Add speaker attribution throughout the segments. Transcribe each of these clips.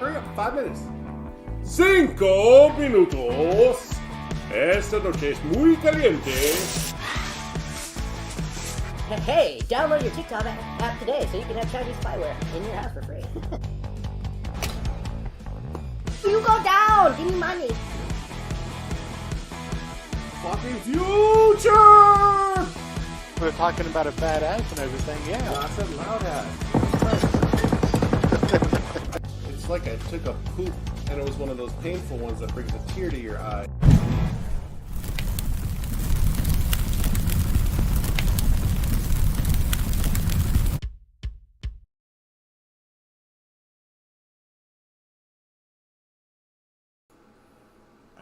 Speaker 1: Hurry up, 5 minutes. 5 minutos. Esta noche es muy caliente.
Speaker 2: Hey, download your TikTok app today so you can have Chinese spyware in your house for free. You go down! Give me money!
Speaker 1: Fucking future!
Speaker 3: We're talking about a fat ass and everything, yeah.
Speaker 1: No, I said loud ass. It's like I took a poop and it was one of those painful ones that brings a tear to your eye.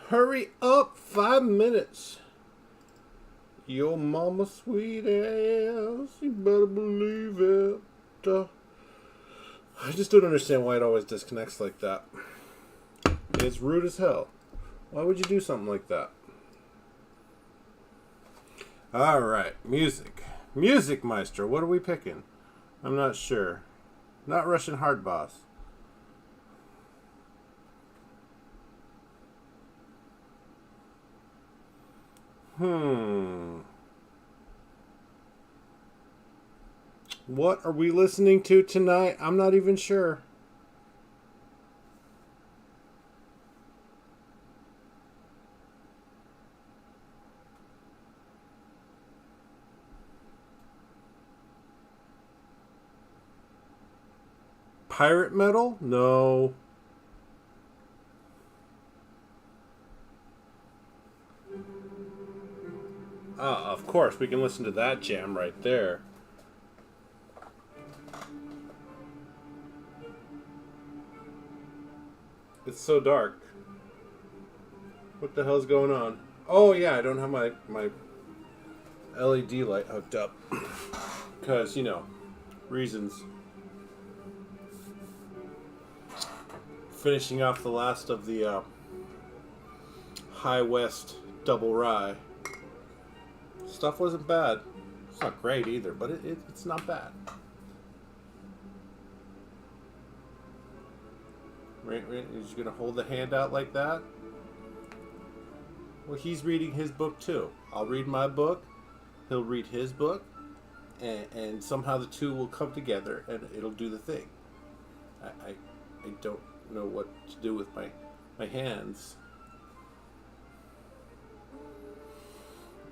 Speaker 1: Hurry up, 5 minutes. Your mama sweet ass, you better believe it. I just don't understand why it always disconnects like that. It's rude as hell. Why would you do something like that? Alright, music. Music Maestro, what are we picking? I'm not sure. Not Russian Hard Boss. What are we listening to tonight? I'm not even sure. Pirate metal? No. Of course, we can listen to that jam right there. It's so dark. What the hell's going on? Oh yeah, I don't have my LED light hooked up. Because, you know, reasons. Finishing off the last of the High West double rye. Stuff wasn't bad. It's not great either, but it's not bad. Right, is you gonna hold the hand out like that? Well, he's reading his book too. I'll read my book. He'll read his book, and somehow the two will come together, and it'll do the thing. I don't know what to do with my hands.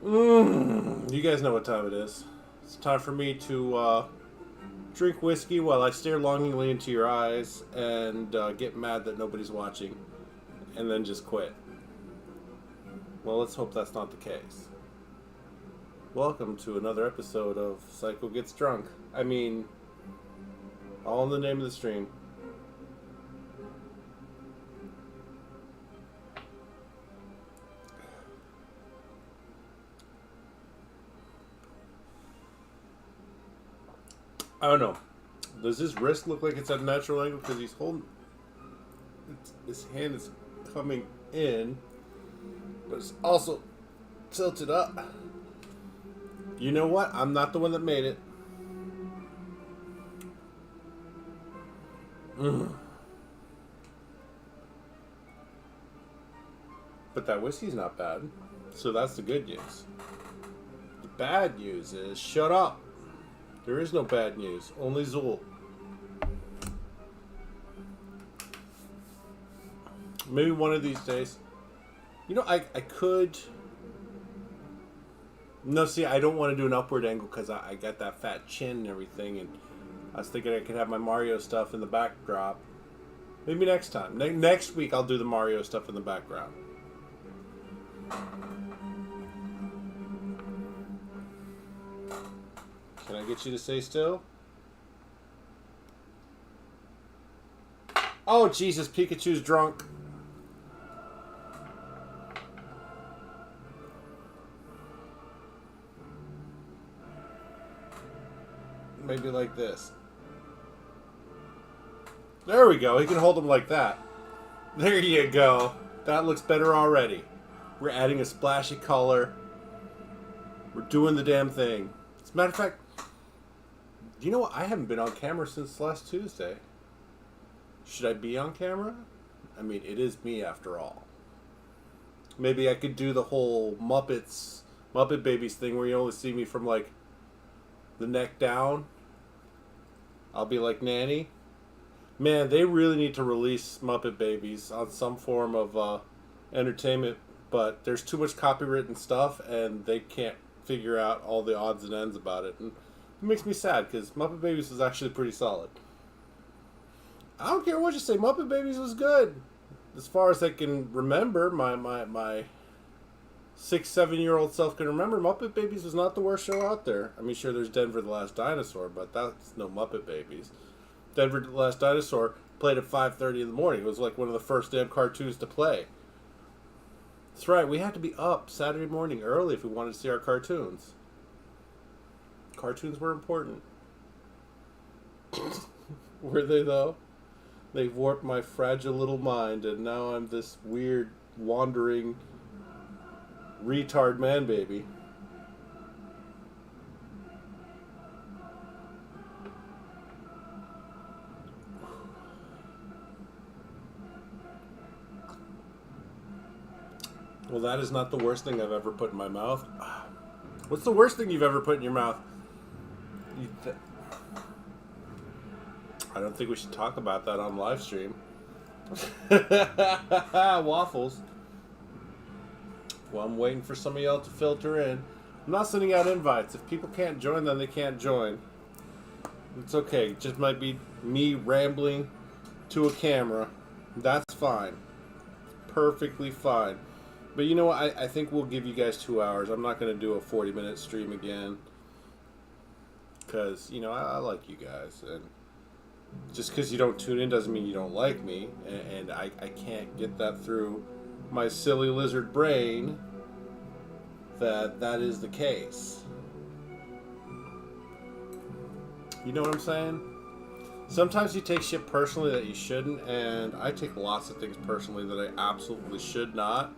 Speaker 1: You guys know what time it is. It's time for me to drink whiskey while I stare longingly into your eyes and get mad that nobody's watching, and then just quit. Well, let's hope that's not the case. Welcome to another episode of Psycho Gets Drunk. I mean, all in the name of the stream. I don't know. Does his wrist look like it's at a natural angle? Because he's holding... His hand is coming in, but it's also tilted up. You know what? I'm not the one that made it. But that whiskey's not bad. So that's the good news. The bad news is, shut up. There is no bad news, only Zool. Maybe one of these days. You know, I could... No, see, I don't want to do an upward angle because I got that fat chin and everything, and I was thinking I could have my Mario stuff in the backdrop. Maybe next time. Next week I'll do the Mario stuff in the background. Can I get you to stay still? Oh, Jesus, Pikachu's drunk. Maybe like this. There we go. He can hold him like that. There you go. That looks better already. We're adding a splash of color. We're doing the damn thing. As a matter of fact, you know what? I haven't been on camera since last Tuesday. Should I be on camera? I mean, it is me after all. Maybe I could do the whole Muppet Babies thing where you only see me from like the neck down. I'll be like Nanny. Man, they really need to release Muppet Babies on some form of entertainment, but there's too much copywritten stuff and they can't figure out all the odds and ends about it. And it makes me sad because Muppet Babies was actually pretty solid. I don't care what you say, Muppet Babies was good. As far as I can remember, my 6-7-year-old self can remember, Muppet Babies was not the worst show out there. I mean, sure, there's Denver the Last Dinosaur, but that's no Muppet Babies. Denver the Last Dinosaur played at 5:30 in the morning. It was like one of the first damn cartoons to play. That's right, we had to be up Saturday morning early if we wanted to see our cartoons. Cartoons were important. Were they, though? They've warped my fragile little mind, and now I'm this weird, wandering, retard man baby. Well, that is not the worst thing I've ever put in my mouth. What's the worst thing you've ever put in your mouth? I don't think we should talk about that on live stream. Waffles. Well, I'm waiting for some of y'all to filter in. I'm not sending out invites. If people can't join, then they can't join. It's okay. It just might be me rambling to a camera. That's fine. Perfectly fine. But you know what? I think we'll give you guys 2 hours. I'm not going to do a 40-minute stream again. Because, you know, I like you guys. And just because you don't tune in doesn't mean you don't like me. And I can't get that through my silly lizard brain that is the case. You know what I'm saying? Sometimes you take shit personally that you shouldn't, and I take lots of things personally that I absolutely should not.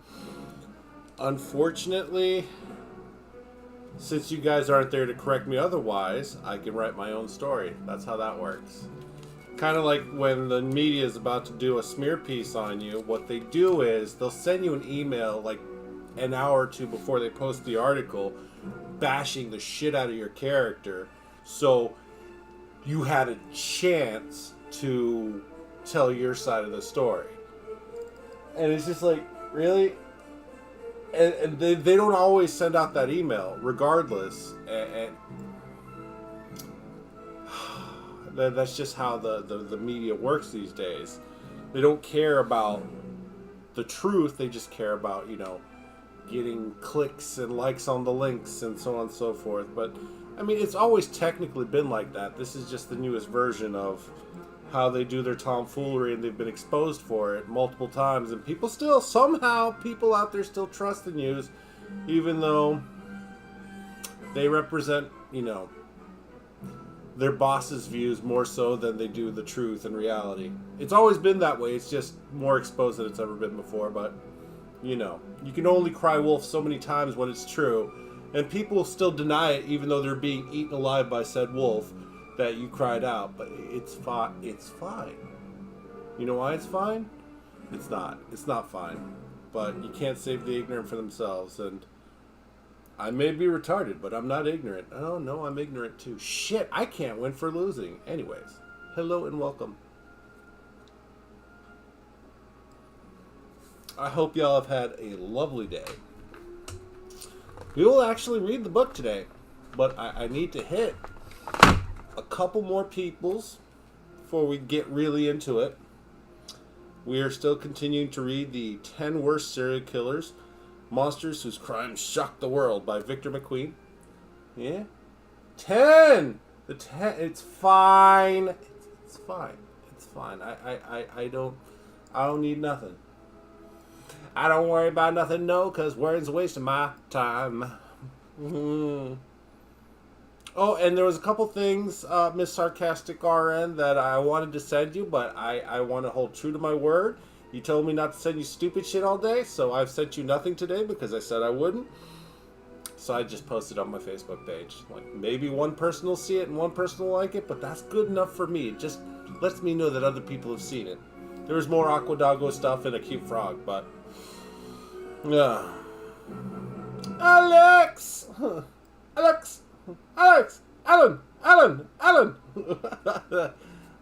Speaker 1: Unfortunately, since you guys aren't there to correct me otherwise, I can write my own story. That's how that works. Kind of like when the media is about to do a smear piece on you, what they do is they'll send you an email like an hour or two before they post the article bashing the shit out of your character, so you had a chance to tell your side of the story. And it's just like, really? And they don't always send out that email, regardless. And that's just how the media works these days. They don't care about the truth. They just care about, you know, getting clicks and likes on the links and so on and so forth. But, I mean, it's always technically been like that. This is just the newest version of how they do their tomfoolery, and they've been exposed for it multiple times. And people still, somehow, people out there still trust the news, even though they represent, you know, their boss's views more so than they do the truth and reality. It's always been that way. It's just more exposed than it's ever been before. But, you know, you can only cry wolf so many times when it's true. And people still deny it, even though they're being eaten alive by said wolf, that you cried out. But it's fine. It's fine. You know why it's fine? It's not. It's not fine. But you can't save the ignorant for themselves. And I may be retarded, but I'm not ignorant. Oh, no, I'm ignorant too. Shit, I can't win for losing. Anyways, hello and welcome. I hope y'all have had a lovely day. We will actually read the book today, but I need to hit a couple more peoples before we get really into it. We are still continuing to read the 10 Worst Serial Killers, Monsters Whose Crimes Shocked the World by Victor McQueen. Yeah? 10! The 10, it's fine. It's fine. It's fine. I don't need nothing. I don't worry about nothing, no, because worrying's wasting my time. Mm-hmm. Oh, and there was a couple things, Miss Sarcastic RN, that I wanted to send you, but I want to hold true to my word. You told me not to send you stupid shit all day, so I've sent you nothing today because I said I wouldn't. So I just posted on my Facebook page. Like, maybe one person will see it and one person will like it, but that's good enough for me. Just lets me know that other people have seen it. There was more Aquadago stuff and a cute frog, but yeah. Alex, Alex, Alex, Alan.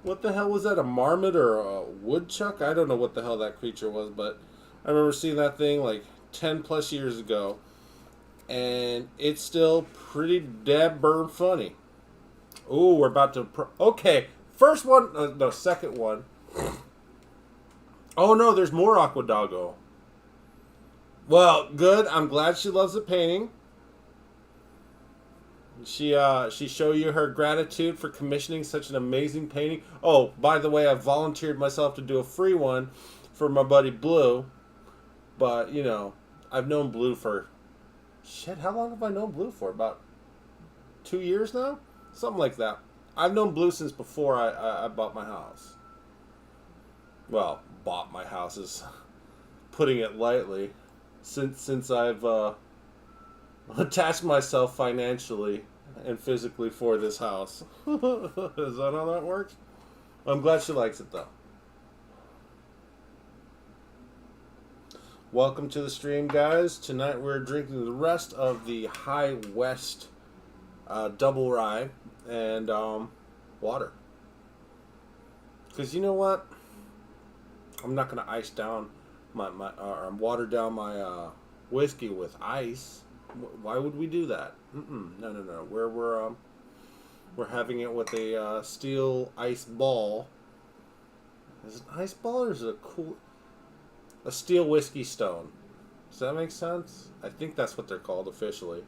Speaker 1: What the hell was that? A marmot or a woodchuck? I don't know what the hell that creature was, but I remember seeing that thing like 10 plus years ago, and it's still pretty dab-burn funny. Ooh, we're about to... okay, first one... no, second one. Oh, no, there's more Aquadago. Well, good. I'm glad she loves the painting. She showed you her gratitude for commissioning such an amazing painting. Oh, by the way, I volunteered myself to do a free one for my buddy Blue. But, you know, I've known Blue for... shit, how long have I known Blue for? About 2 years now? Something like that. I've known Blue since before I bought my house. Well, bought my house is putting it lightly. Since I've attached myself financially and physically for this house. Is that how that works? I'm glad she likes it, though. Welcome to the stream, guys. Tonight we're drinking the rest of the High West double rye and water. Because you know what? I'm not going to ice down water down my whiskey with ice. Why would we do that? No. We're having it with a steel ice ball. Is it an ice ball or is it a steel whiskey stone? Does that make sense? I think that's what they're called officially.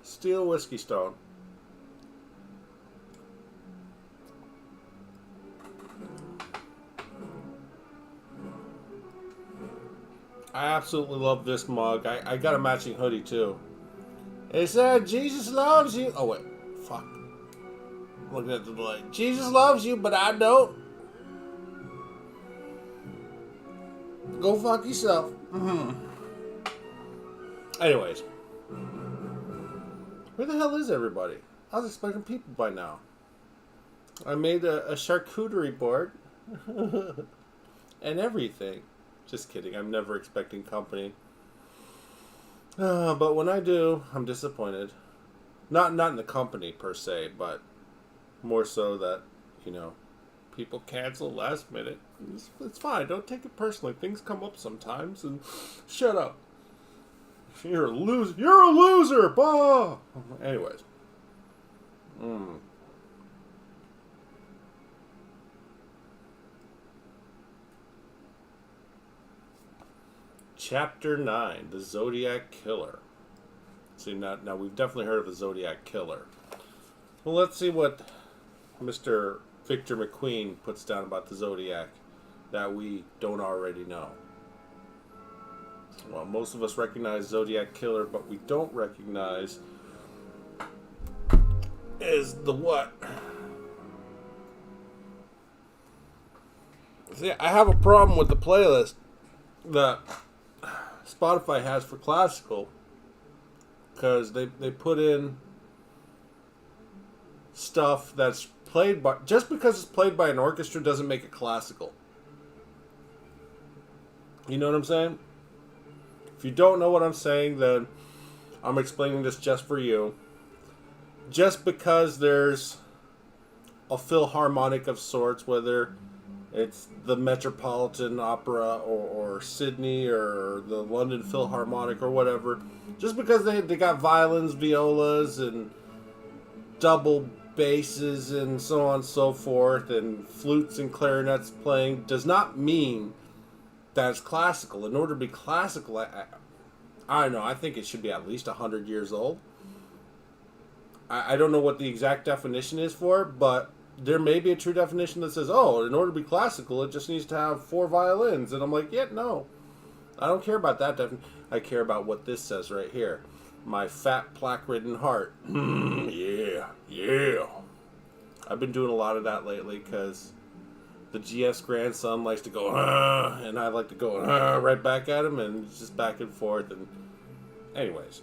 Speaker 1: Steel whiskey stone. I absolutely love this mug. I got a matching hoodie too. It said, Jesus loves you. Oh, wait. Fuck. I'm looking at the light. Jesus loves you, but I don't. Go fuck yourself. Anyways. Where the hell is everybody? I was expecting people by now. I made a charcuterie board. And everything. Just kidding. I'm never expecting company. But when I do, I'm disappointed. Not in the company per se, but more so that, you know, people cancel last minute. It's fine. Don't take it personally. Things come up sometimes, and shut up. You're a loser. You're a loser. Bah. Anyways. Chapter 9, The Zodiac Killer. See, now we've definitely heard of the Zodiac Killer. Well, let's see what Mr. Victor McQueen puts down about the Zodiac that we don't already know. Well, most of us recognize Zodiac Killer, but we don't recognize is the what? See, I have a problem with the playlist that Spotify has for classical, because they put in stuff that's played by, just because it's played by an orchestra doesn't make it classical. You know what I'm saying? If you don't know what I'm saying, then I'm explaining this just for you. Just because there's a philharmonic of sorts, whether it's the Metropolitan Opera or Sydney or the London Philharmonic or whatever, just because they got violins, violas, and double basses and so on and so forth, and flutes and clarinets playing, does not mean that it's classical. In order to be classical, I don't know, I think it should be at least 100 years old. I don't know what the exact definition is for it, but there may be a true definition that says, oh, in order to be classical, it just needs to have 4 violins. And I'm like, yeah, no. I don't care about that definition. I care about what this says right here. My fat, plaque-ridden heart. Yeah. I've been doing a lot of that lately because the GF's grandson likes to go, and I like to go, right back at him, and it's just back and forth. And anyways,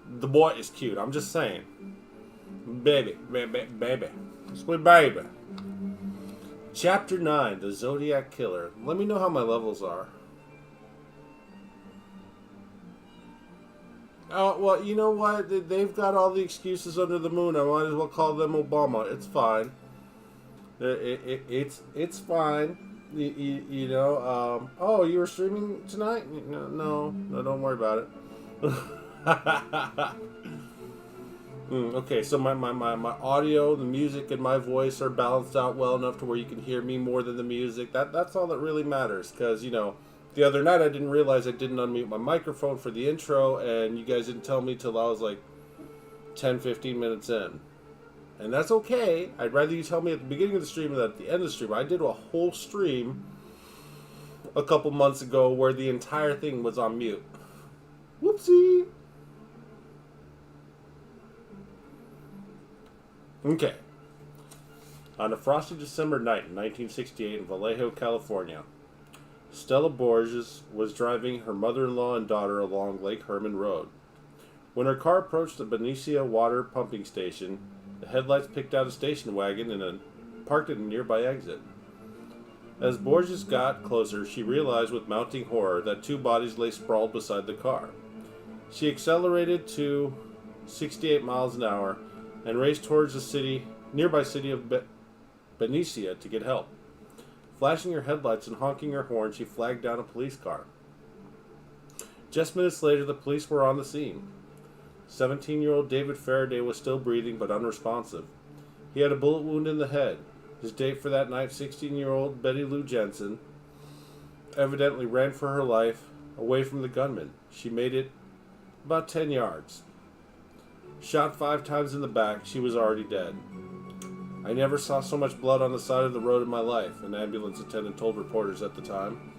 Speaker 1: the boy is cute. I'm just saying. Baby. Sweet baby. Chapter 9, The Zodiac Killer. Let me know how my levels are. Oh, well, you know what? They've got all the excuses under the moon. I might as well call them Obama. It's fine. It's fine. You know. Oh, you were streaming tonight? No, don't worry about it. Okay, so my audio, the music, and my voice are balanced out well enough to where you can hear me more than the music. That's all that really matters. Because, you know, the other night I didn't realize I didn't unmute my microphone for the intro, and you guys didn't tell me till I was like 10-15 minutes in. And that's okay. I'd rather you tell me at the beginning of the stream than at the end of the stream. I did a whole stream a couple months ago where the entire thing was on mute. Whoopsie. Okay. On a frosty December night in 1968 in Vallejo, California, Stella Borges was driving her mother-in-law and daughter along Lake Herman Road. When her car approached the Benicia water pumping station, the headlights picked out a station wagon and parked at a nearby exit. As Borges got closer, she realized with mounting horror that two bodies lay sprawled beside the car. She accelerated to 68 miles an hour and raced towards the nearby city of Benicia to get help. Flashing her headlights and honking her horn, she flagged down a police car. Just minutes later, the police were on the scene. 17-year-old David Faraday was still breathing but unresponsive. He had a bullet wound in the head. His date for that night, 16-year-old Betty Lou Jensen, evidently ran for her life away from the gunman. She made it about 10 yards. Shot 5 times in the back, she was already dead. I never saw so much blood on the side of the road in my life, an ambulance attendant told reporters at the time.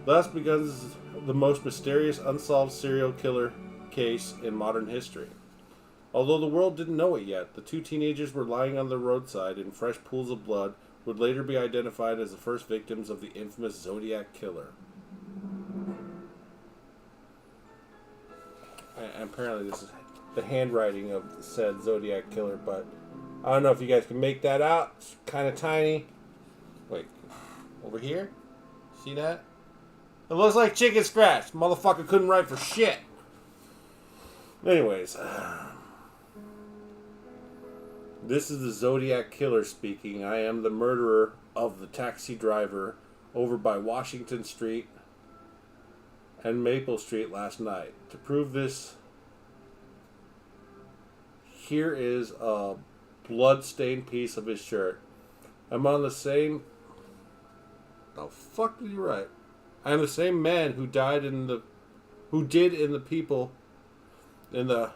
Speaker 1: Thus begins the most mysterious unsolved serial killer case in modern history. Although the world didn't know it yet, the two teenagers were lying on the roadside in fresh pools of blood, would later be identified as the first victims of the infamous Zodiac Killer. And apparently this is the handwriting of said Zodiac Killer, but I don't know if you guys can make that out. It's kind of tiny. Wait, over here? See that? It looks like chicken scratch. Motherfucker couldn't write for shit. Anyways, this is the Zodiac Killer speaking. I am the murderer of the taxi driver over by Washington Street and Maple Street last night. To prove this, here is a blood-stained piece of his shirt. I'm on the same... The fuck did you write? I am the same man who did in the people in the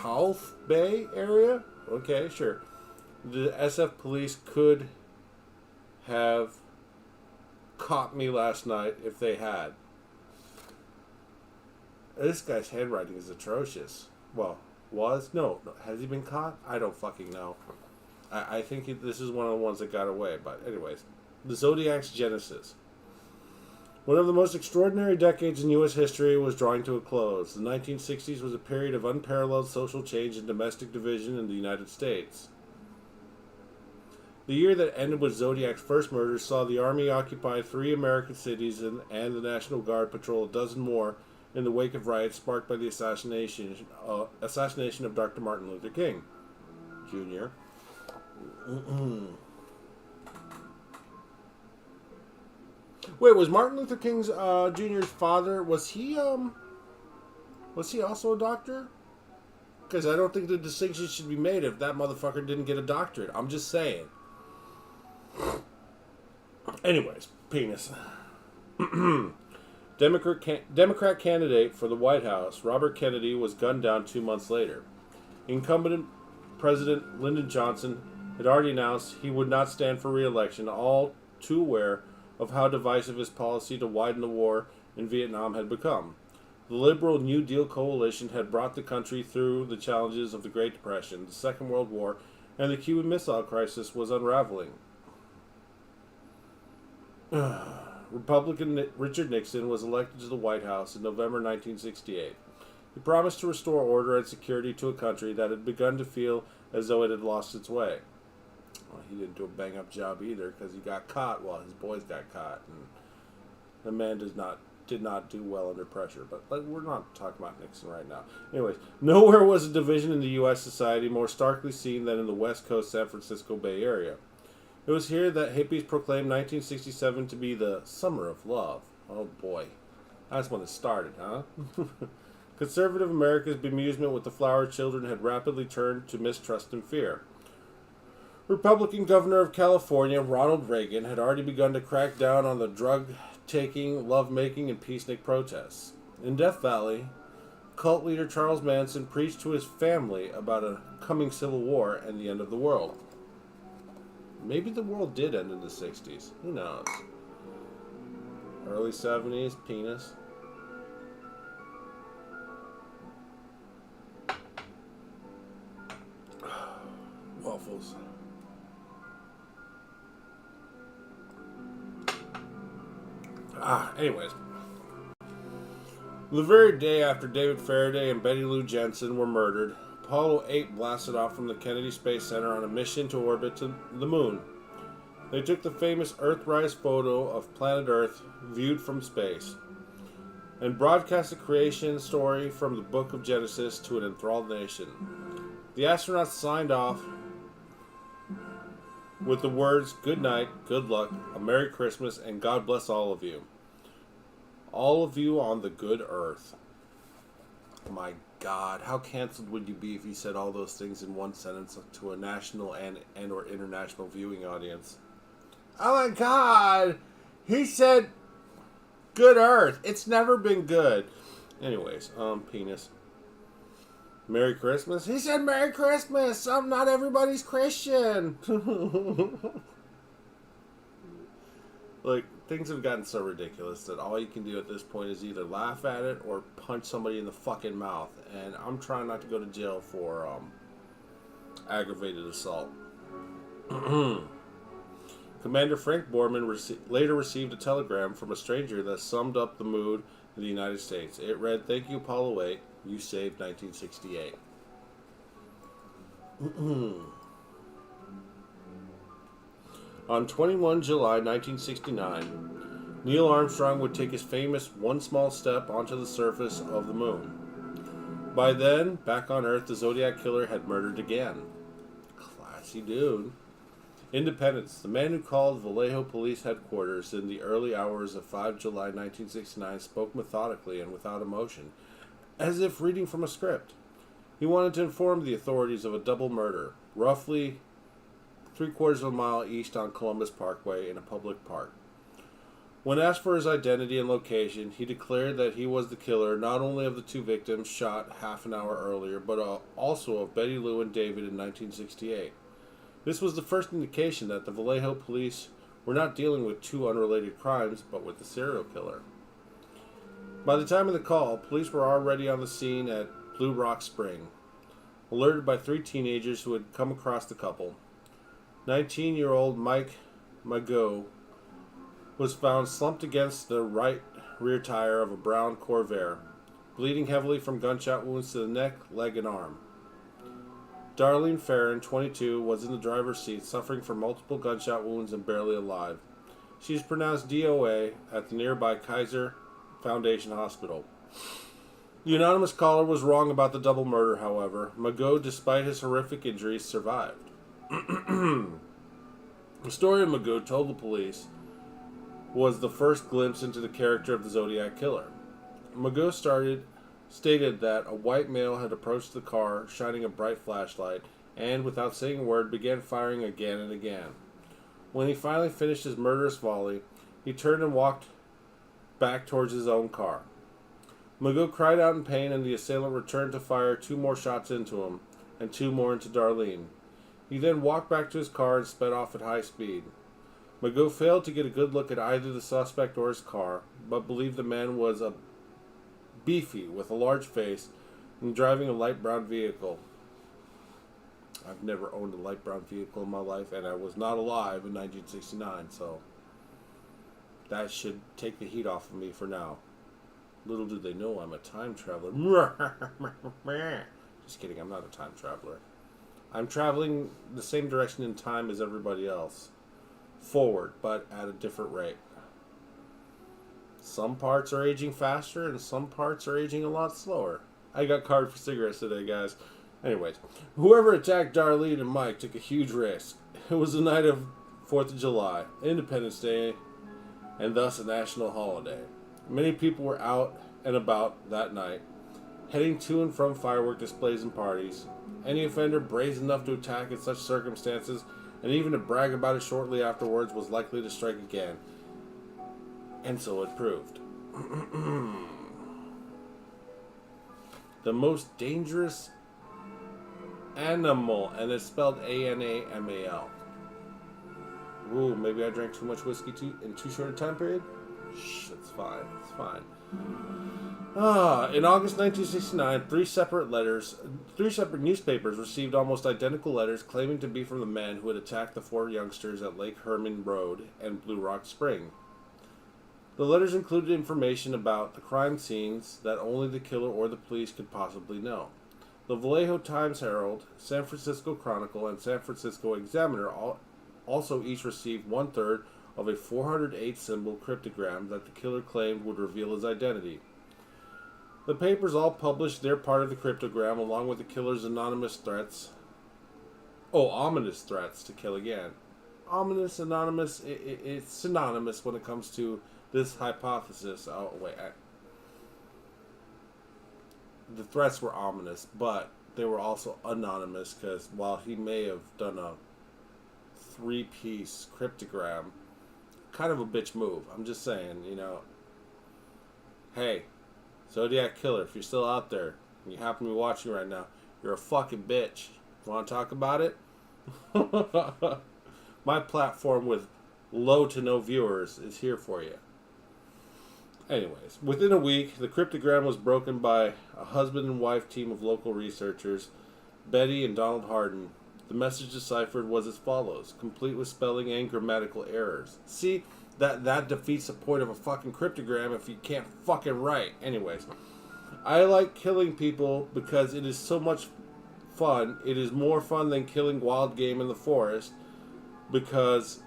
Speaker 1: South Bay area? Okay, sure. The SF police could have caught me last night if they had. This guy's handwriting is atrocious. Well, was? No. Has he been caught? I don't fucking know. I think this is one of the ones that got away. But anyways, the Zodiac's genesis. One of the most extraordinary decades in U.S. history was drawing to a close. The 1960s was a period of unparalleled social change and domestic division in the United States. The year that ended with Zodiac's first murder saw the Army occupy 3 American cities and the National Guard patrol a dozen more in the wake of riots sparked by the assassination of Dr. Martin Luther King Jr. Wait, was Martin Luther King's Jr.'s father, was he also a doctor? Because I don't think the distinction should be made if that motherfucker didn't get a doctorate. I'm just saying. Anyways, penis. Democrat candidate for the White House, Robert Kennedy, was gunned down 2 months later. Incumbent President Lyndon Johnson had already announced he would not stand for re-election, all too aware of how divisive his policy to widen the war in Vietnam had become. The liberal New Deal coalition had brought the country through the challenges of the Great Depression, the Second World War, and the Cuban Missile Crisis was unraveling. Republican Richard Nixon was elected to the White House in November 1968. He promised to restore order and security to a country that had begun to feel as though it had lost its way. Well, he didn't do a bang-up job either, because he got caught while his boys got caught, and the man did not do well under pressure. But we're not talking about Nixon right now. Anyways, nowhere was a division in the U.S. society more starkly seen than in the West Coast San Francisco Bay Area. It was here that hippies proclaimed 1967 to be the summer of love. Oh boy, that's when it started, huh? Conservative America's bemusement with the flower children had rapidly turned to mistrust and fear. Republican Governor of California, Ronald Reagan, had already begun to crack down on the drug-taking, love-making, and peacenik protests. In Death Valley, cult leader Charles Manson preached to his family about a coming civil war and the end of the world. Maybe the world did end in the 60s. Who knows? Early 70s, penis. Waffles. Anyways. The very day after David Faraday and Betty Lou Jensen were murdered, Apollo 8 blasted off from the Kennedy Space Center on a mission to orbit to the moon. They took the famous Earthrise photo of planet Earth viewed from space and broadcast the creation story from the book of Genesis to an enthralled nation. The astronauts signed off with the words, "Good night, good luck, a Merry Christmas, and God bless all of you. All of you on the good earth." My God, how canceled would you be if you said all those things in one sentence to a national and or international viewing audience? Oh my God, he said good earth. It's never been good. Anyways, penis. Merry Christmas? He said Merry Christmas. Not everybody's Christian. Like, things have gotten so ridiculous that all you can do at this point is either laugh at it or punch somebody in the fucking mouth. And I'm trying not to go to jail for aggravated assault. Commander Frank Borman later received a telegram from a stranger that summed up the mood in the United States. It read, "Thank you, Apollo 8. You saved 1968. On 21 July 1969, Neil Armstrong would take his famous one small step onto the surface of the moon. By then, back on Earth, the Zodiac Killer had murdered again. Classy dude. Independence. The man who called Vallejo Police Headquarters in the early hours of 5 July 1969 spoke methodically and without emotion, as if reading from a script. He wanted to inform the authorities of a double murder, roughly 3/4 of a mile east on Columbus Parkway in a public park. When asked for his identity and location, he declared that he was the killer not only of the two victims shot half an hour earlier, but also of Betty Lou and David in 1968. This was the first indication that the Vallejo police were not dealing with two unrelated crimes, but with the serial killer. By the time of the call, police were already on the scene at Blue Rock Spring, alerted by 3 teenagers who had come across the couple. 19-year-old Mike Mago was found slumped against the right rear tire of a brown Corvair, bleeding heavily from gunshot wounds to the neck, leg, and arm. Darlene Farron, 22, was in the driver's seat, suffering from multiple gunshot wounds and barely alive. She is pronounced DOA at the nearby Kaiser Foundation Hospital. The anonymous caller was wrong about the double murder, however. Mago, despite his horrific injuries, survived. The story of Mago told the police was the first glimpse into the character of the Zodiac Killer. Mago stated that a white male had approached the car, shining a bright flashlight, and, without saying a word, began firing again and again. When he finally finished his murderous volley, he turned and walked back towards his own car. Mago cried out in pain, and the assailant returned to fire 2 more shots into him, and 2 more into Darlene. He then walked back to his car and sped off at high speed. Mago failed to get a good look at either the suspect or his car, but believed the man was a beefy with a large face and driving a light brown vehicle. I've never owned a light brown vehicle in my life, and I was not alive in 1969, so that should take the heat off of me for now. Little do they know I'm a time traveler. Just kidding, I'm not a time traveler. I'm traveling the same direction in time as everybody else. Forward, but at a different rate. Some parts are aging faster, and some parts are aging a lot slower. I got carded for cigarettes today, guys. Anyways, whoever attacked Darlene and Mike took a huge risk. It was the night of 4th of July, Independence Day, and thus a national holiday. Many people were out and about that night, heading to and from firework displays and parties. Any offender brazen enough to attack in such circumstances, and even to brag about it shortly afterwards, was likely to strike again. And so it proved. The most dangerous animal, and it's spelled A-N-A-M-A-L. Ooh, maybe I drank too much whiskey in too short a time period? Shh, it's fine. It's fine. In August 1969, three separate newspapers received almost identical letters claiming to be from the men who had attacked the four youngsters at Lake Herman Road and Blue Rock Spring. The letters included information about the crime scenes that only the killer or the police could possibly know. The Vallejo Times-Herald, San Francisco Chronicle, and San Francisco Examiner also each received 1/3 of a 408-symbol cryptogram that the killer claimed would reveal his identity. The papers all published their part of the cryptogram along with the killer's ominous threats to kill again. Ominous, anonymous, it's synonymous when it comes to this hypothesis. Oh, wait. The threats were ominous, but they were also anonymous because while he may have done a 3-piece cryptogram, kind of a bitch move. I'm just saying, hey, Zodiac Killer, if you're still out there and you happen to be watching right now, you're a fucking bitch. Want to talk about it? My platform with low to no viewers is here for you. Anyways, within a week, the cryptogram was broken by a husband and wife team of local researchers, Betty and Donald Harden. The message deciphered was as follows, complete with spelling and grammatical errors. See, that defeats the point of a fucking cryptogram if you can't fucking write. Anyways, I like killing people because it is so much fun. It is more fun than killing wild game in the forest because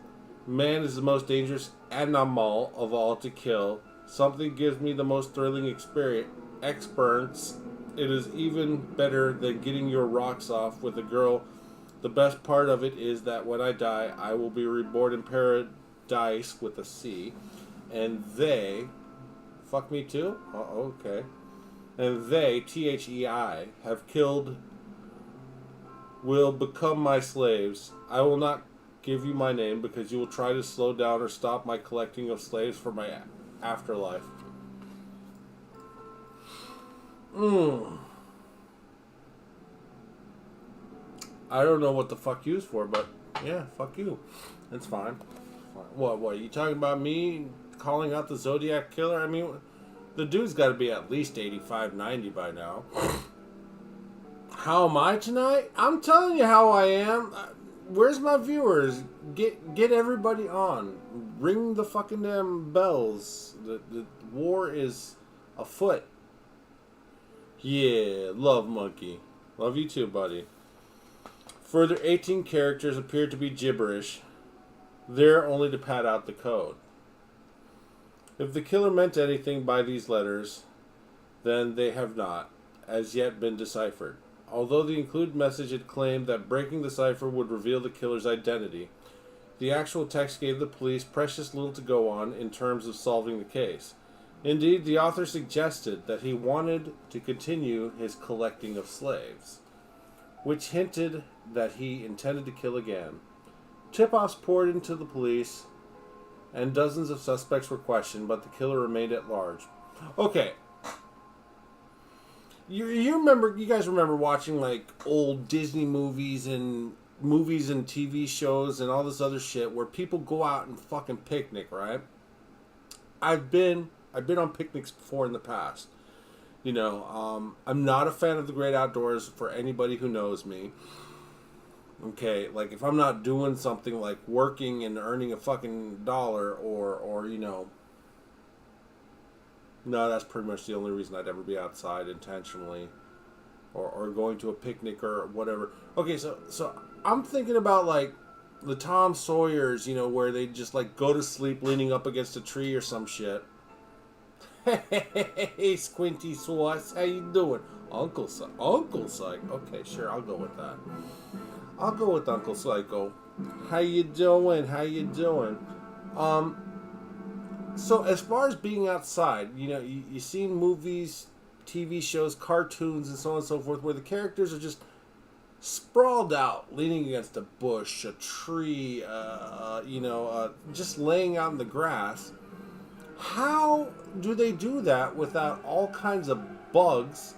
Speaker 1: man is the most dangerous animal of all to kill. Something gives me the most thrilling experience. It is even better than getting your rocks off with a girl. The best part of it is that when I die, I will be reborn in paradise with a C. And they... Fuck me too? Okay. And they, Thei, have killed... will become my slaves. I will not give you my name because you will try to slow down or stop my collecting of slaves for my afterlife. I don't know what the fuck you's for, but yeah, fuck you. It's fine. What, you talking about me calling out the Zodiac Killer? I mean, the dude's got to be at least 85, 90 by now. How am I tonight? I'm telling you how I am. Where's my viewers? Get everybody on. Ring the fucking damn bells. The war is afoot. Yeah, love monkey. Love you too, buddy. Further 18 characters appear to be gibberish. There only to pad out the code. If the killer meant anything by these letters, then they have not, as yet, been deciphered. Although the included message had claimed that breaking the cipher would reveal the killer's identity, the actual text gave the police precious little to go on in terms of solving the case. Indeed, the author suggested that he wanted to continue his collecting of slaves, which hinted that he intended to kill again. Tip-offs poured into the police, and dozens of suspects were questioned, but the killer remained at large. Okay. You guys remember watching like old Disney movies and TV shows and all this other shit where people go out and fucking picnic, right? I've been on picnics before in the past. I'm not a fan of the great outdoors for anybody who knows me. Okay, like if I'm not doing something like working and earning a fucking dollar or no, that's pretty much the only reason I'd ever be outside intentionally or going to a picnic or whatever. Okay, so I'm thinking about like the Tom Sawyers, where they just like go to sleep leaning up against a tree or some shit. Hey, Squinty Sauce, how you doing? Uncle Psycho. Okay, sure, I'll go with that. I'll go with Uncle Psycho. How you doing? So as far as being outside, you seen movies, TV shows, cartoons, and so on and so forth, where the characters are just sprawled out, leaning against a bush, a tree, just laying out in the grass. How do they do that without all kinds of bugs?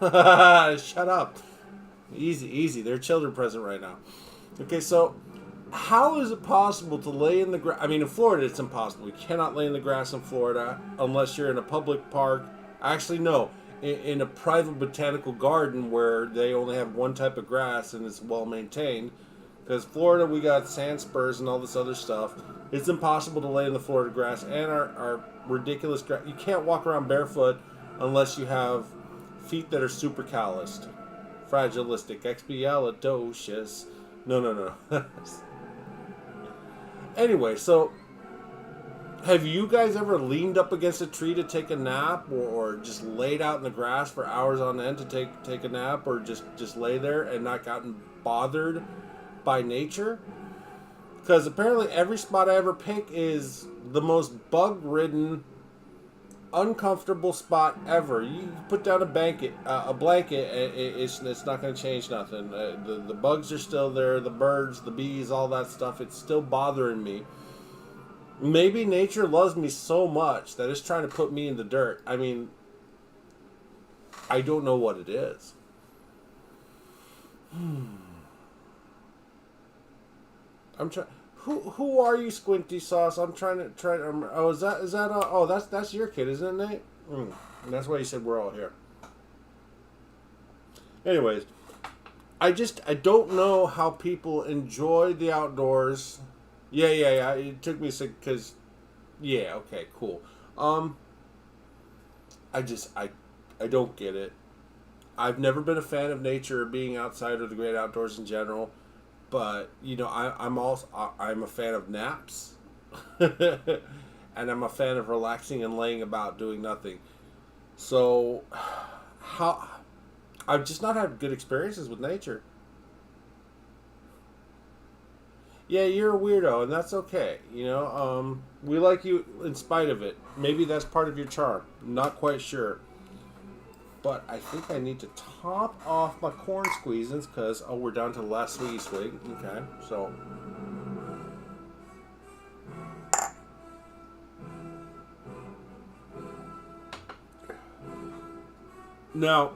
Speaker 1: Shut up. Easy. There are children present right now. Okay, so how is it possible to lay in the grass? I mean, in Florida, it's impossible. You cannot lay in the grass in Florida unless you're in a public park. Actually, no. In a private botanical garden where they only have one type of grass and it's well maintained. Because Florida, we got sand spurs and all this other stuff. It's impossible to lay in the Florida grass and our ridiculous grass. You can't walk around barefoot unless you have feet that are super calloused. Fragilistic, expialidocious. No. Anyway, so have you guys ever leaned up against a tree to take a nap or just laid out in the grass for hours on end to take a nap or just lay there and not gotten bothered by nature? Because apparently every spot I ever pick is the most bug-ridden, uncomfortable spot ever. You put down a blanket, it's not going to change nothing. The bugs are still there, the birds, the bees, all that stuff. It's still bothering me. Maybe nature loves me so much that it's trying to put me in the dirt. I mean, I don't know what it is. I'm trying. Who are you, Squinty Sauce? I'm trying to. Oh, is that? Oh, that's your kid, isn't it, Nate? That's why you said we're all here. Anyways, I don't know how people enjoy the outdoors. Yeah. It took me a second because. Yeah. Okay. Cool. I don't get it. I've never been a fan of nature or being outside or the great outdoors in general. But I'm a fan of naps, and I'm a fan of relaxing and laying about doing nothing. So, I've just not had good experiences with nature. Yeah, you're a weirdo, and that's okay. We like you in spite of it. Maybe that's part of your charm. Not quite sure. But I think I need to top off my corn squeezins because, we're down to the last sweetie swig. Okay, so. Now,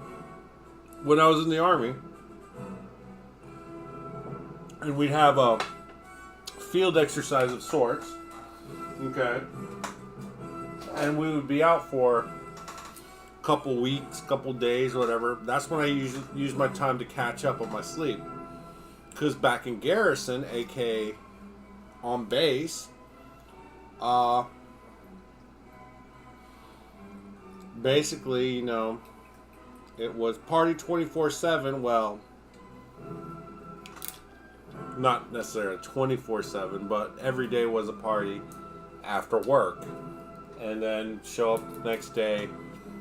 Speaker 1: when I was in the Army, and we'd have a field exercise of sorts, okay, and we would be out for couple weeks, couple days, whatever. That's when I usually use my time to catch up on my sleep. Because back in garrison, aka on base, basically, it was party 24/7. Well, not necessarily 24/7, but every day was a party after work, and then show up the next day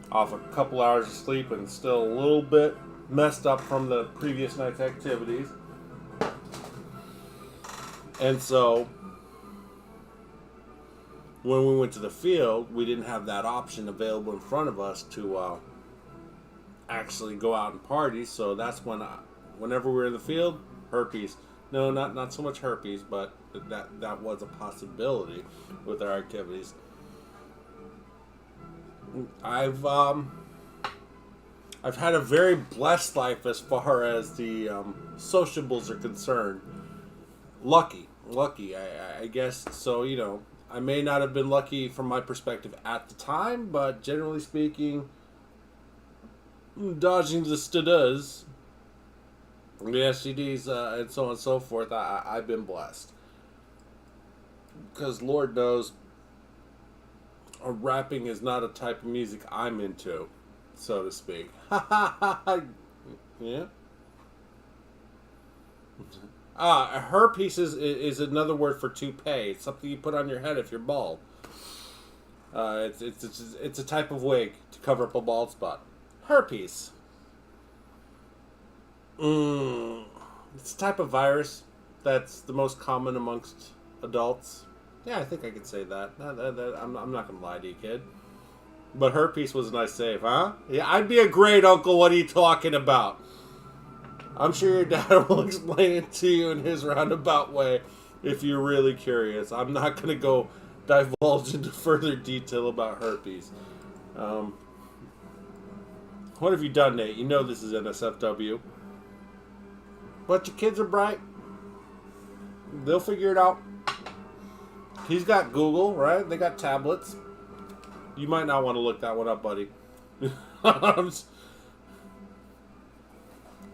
Speaker 1: off a couple hours of sleep and still a little bit messed up from the previous night's activities. And so when we went to the field, we didn't have that option available in front of us to actually go out and party. So that's when whenever we were in the field, herpes. No, not so much herpes, but that was a possibility with our activities. I've had a very blessed life as far as the sociables are concerned. Lucky, I guess. So, I may not have been lucky from my perspective at the time, but generally speaking, dodging the studas. the STDs and so on and so forth, I've been blessed. Because Lord knows, rapping is not a type of music I'm into, so to speak. Yeah. Herpes is another word for toupee. It's something you put on your head if you're bald. It's a type of wig to cover up a bald spot. Herpes. It's a type of virus that's the most common amongst adults. Yeah, I think I could say that. I'm not going to lie to you, kid. But herpes was a nice save, huh? Yeah, I'd be a great uncle. What are you talking about? I'm sure your dad will explain it to you in his roundabout way if you're really curious. I'm not going to go divulge into further detail about herpes. What have you done, Nate? You know this is NSFW. But your kids are bright. They'll figure it out. He's got Google, right? They got tablets. You might not want to look that one up, buddy.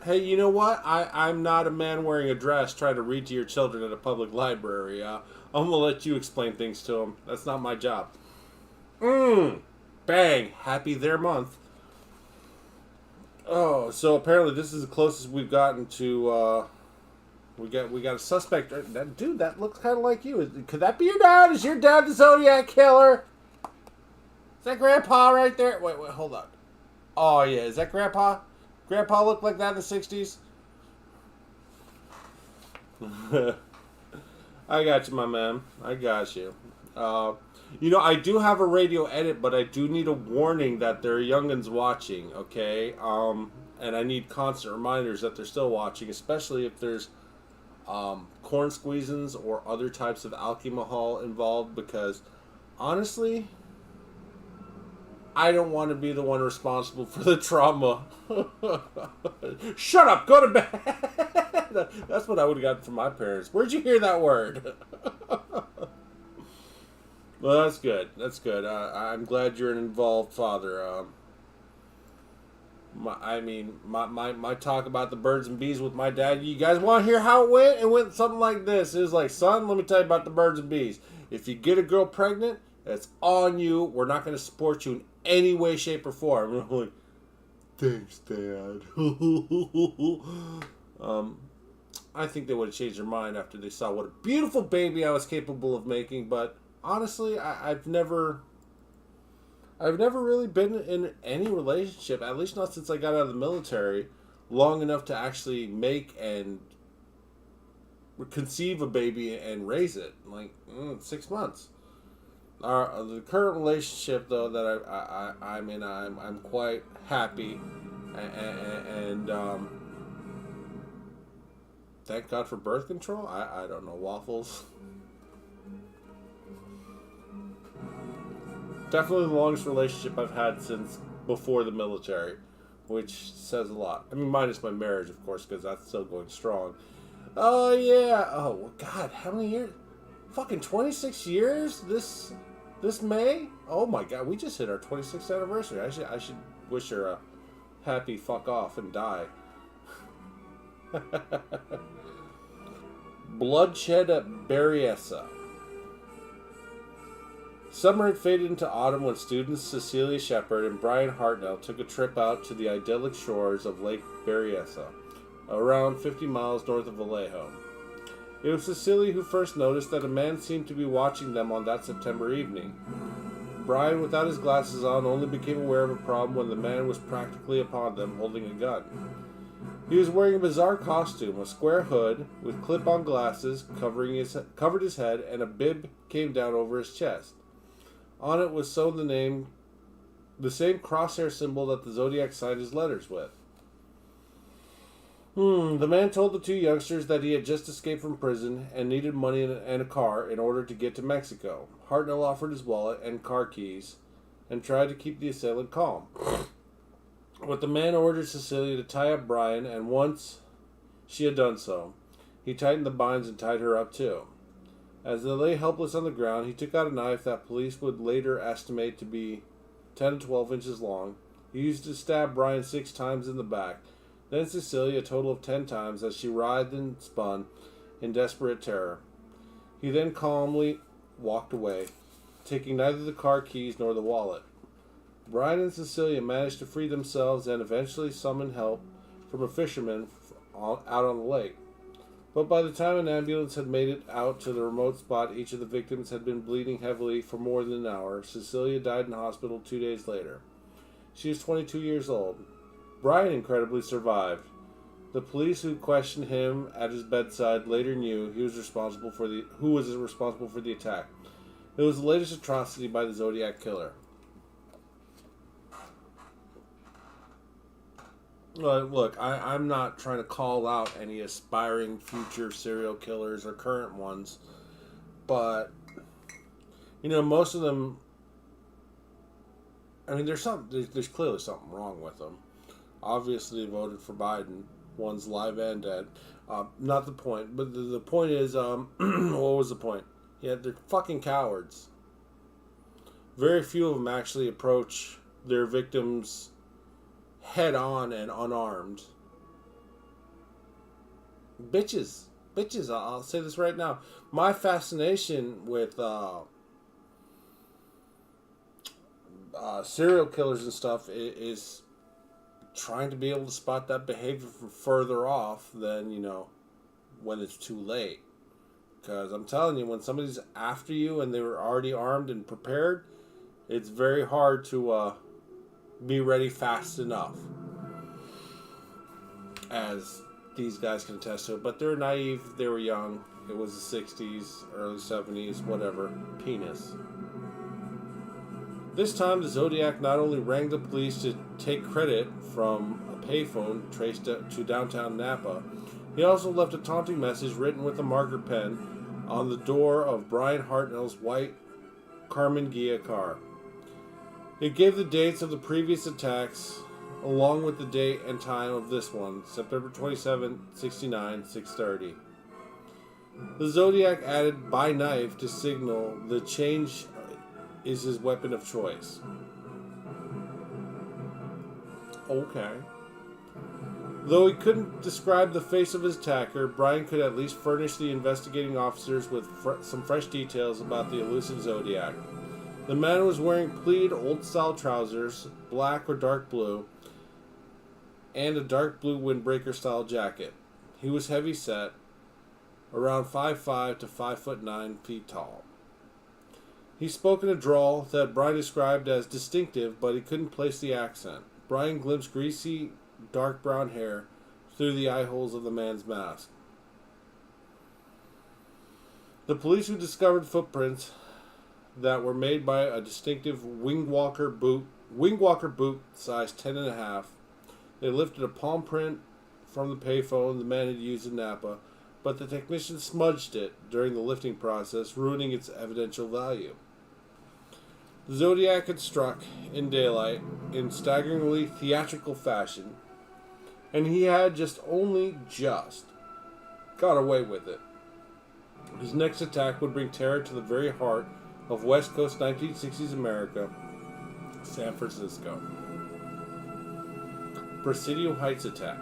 Speaker 1: Hey, you know what? I'm not a man wearing a dress trying to read to your children at a public library. I'm going to let you explain things to them. That's not my job. Bang. Happy their month. Oh, so apparently this is the closest we've gotten to, we got a suspect. Dude, that looks kind of like you. Could that be your dad? Is your dad the Zodiac Killer? Is that Grandpa right there? Wait, hold on. Oh, yeah. Is that Grandpa? Grandpa looked like that in the 60s? I got you, my man. I got you. I do have a radio edit, but I do need a warning that there are youngins watching, okay? And I need constant reminders that they're still watching, especially if there's corn squeezins or other types of alcohol involved, because honestly, I don't want to be the one responsible for the trauma. Shut up, go to bed. That's what I would have gotten from my parents. Where'd you hear that word? Well, that's good. That's good. I'm glad you're an involved father. My talk about the birds and bees with my dad. You guys want to hear how it went? It went something like this. It was like, son, let me tell you about the birds and bees. If you get a girl pregnant, it's on you. We're not going to support you in any way, shape, or form. And I'm like, thanks, Dad. I think they would have changed their mind after they saw what a beautiful baby I was capable of making. But honestly, I've never really been in any relationship, at least not since I got out of the military, long enough to actually make and conceive a baby and raise it. Like 6 months. The current relationship, though, that I'm in, I'm quite happy, and thank God for birth control. I don't know, waffles. Definitely the longest relationship I've had since before the military, which says a lot. I mean, minus my marriage, of course, because that's still going strong. Oh, yeah. Oh, God, how many years? Fucking 26 years this May? Oh, my God, we just hit our 26th anniversary. I should wish her a happy fuck off and die. Bloodshed at Berryessa. Summer had faded into autumn when students Cecilia Shepard and Brian Hartnell took a trip out to the idyllic shores of Lake Berryessa, around 50 miles north of Vallejo. It was Cecilia who first noticed that a man seemed to be watching them on that September evening. Brian, without his glasses on, only became aware of a problem when the man was practically upon them, holding a gun. He was wearing a bizarre costume, a square hood with clip-on glasses covered his head, and a bib came down over his chest. On it was sewn the same crosshair symbol that the Zodiac signed his letters with. The man told the two youngsters that he had just escaped from prison and needed money and a car in order to get to Mexico. Hartnell offered his wallet and car keys and tried to keep the assailant calm. But the man ordered Cecilia to tie up Brian, and once she had done so, he tightened the binds and tied her up too. As they lay helpless on the ground, he took out a knife that police would later estimate to be 10 to 12 inches long. He used it to stab Brian 6 times in the back, then Cecilia a total of 10 times as she writhed and spun in desperate terror. He then calmly walked away, taking neither the car keys nor the wallet. Brian and Cecilia managed to free themselves and eventually summoned help from a fisherman out on the lake. But by the time an ambulance had made it out to the remote spot, each of the victims had been bleeding heavily for more than an hour. Cecilia died in hospital 2 days later. She was 22 years old. Brian incredibly survived. The police who questioned him at his bedside later knew who was responsible for the attack. It was the latest atrocity by the Zodiac Killer. Look, I'm not trying to call out any aspiring future serial killers or current ones, but, most of them, there's clearly something wrong with them. Obviously, they voted for Biden. One's live and dead. Not the point, but the point is, what was the point? Yeah, they're fucking cowards. Very few of them actually approach their victims head on and unarmed. Bitches, I'll say this right now. My fascination with serial killers and stuff is trying to be able to spot that behavior from further off than, when it's too late. Because I'm telling you, when somebody's after you and they were already armed and prepared, it's very hard to be ready fast enough, as these guys can attest to it. But they're naive, they were young, it was the 60s, early 70s, whatever, penis. This time the Zodiac not only rang the police to take credit from a payphone traced to downtown Napa, he also left a taunting message written with a marker pen on the door of Brian Hartnell's white Carmen Ghia car. It gave the dates of the previous attacks, along with the date and time of this one, September 27, 69, 6:30. The Zodiac added by knife to signal the change is his weapon of choice. Okay. Though he couldn't describe the face of his attacker, Brian could at least furnish the investigating officers with some fresh details about the elusive Zodiac. The man was wearing pleated old-style trousers, black or dark blue, and a dark blue windbreaker-style jacket. He was heavy-set, around 5'5" to 5'9" tall. He spoke in a drawl that Brian described as distinctive, but he couldn't place the accent. Brian glimpsed greasy, dark brown hair through the eye holes of the man's mask. The police who discovered footprints that were made by a distinctive Wingwalker boot size 10.5. They lifted a palm print from the payphone the man had used in Napa, but the technician smudged it during the lifting process, ruining its evidential value. The Zodiac had struck in daylight in staggeringly theatrical fashion, and he had just got away with it. His next attack would bring terror to the very heart of West Coast 1960s America, San Francisco. Presidio Heights attack.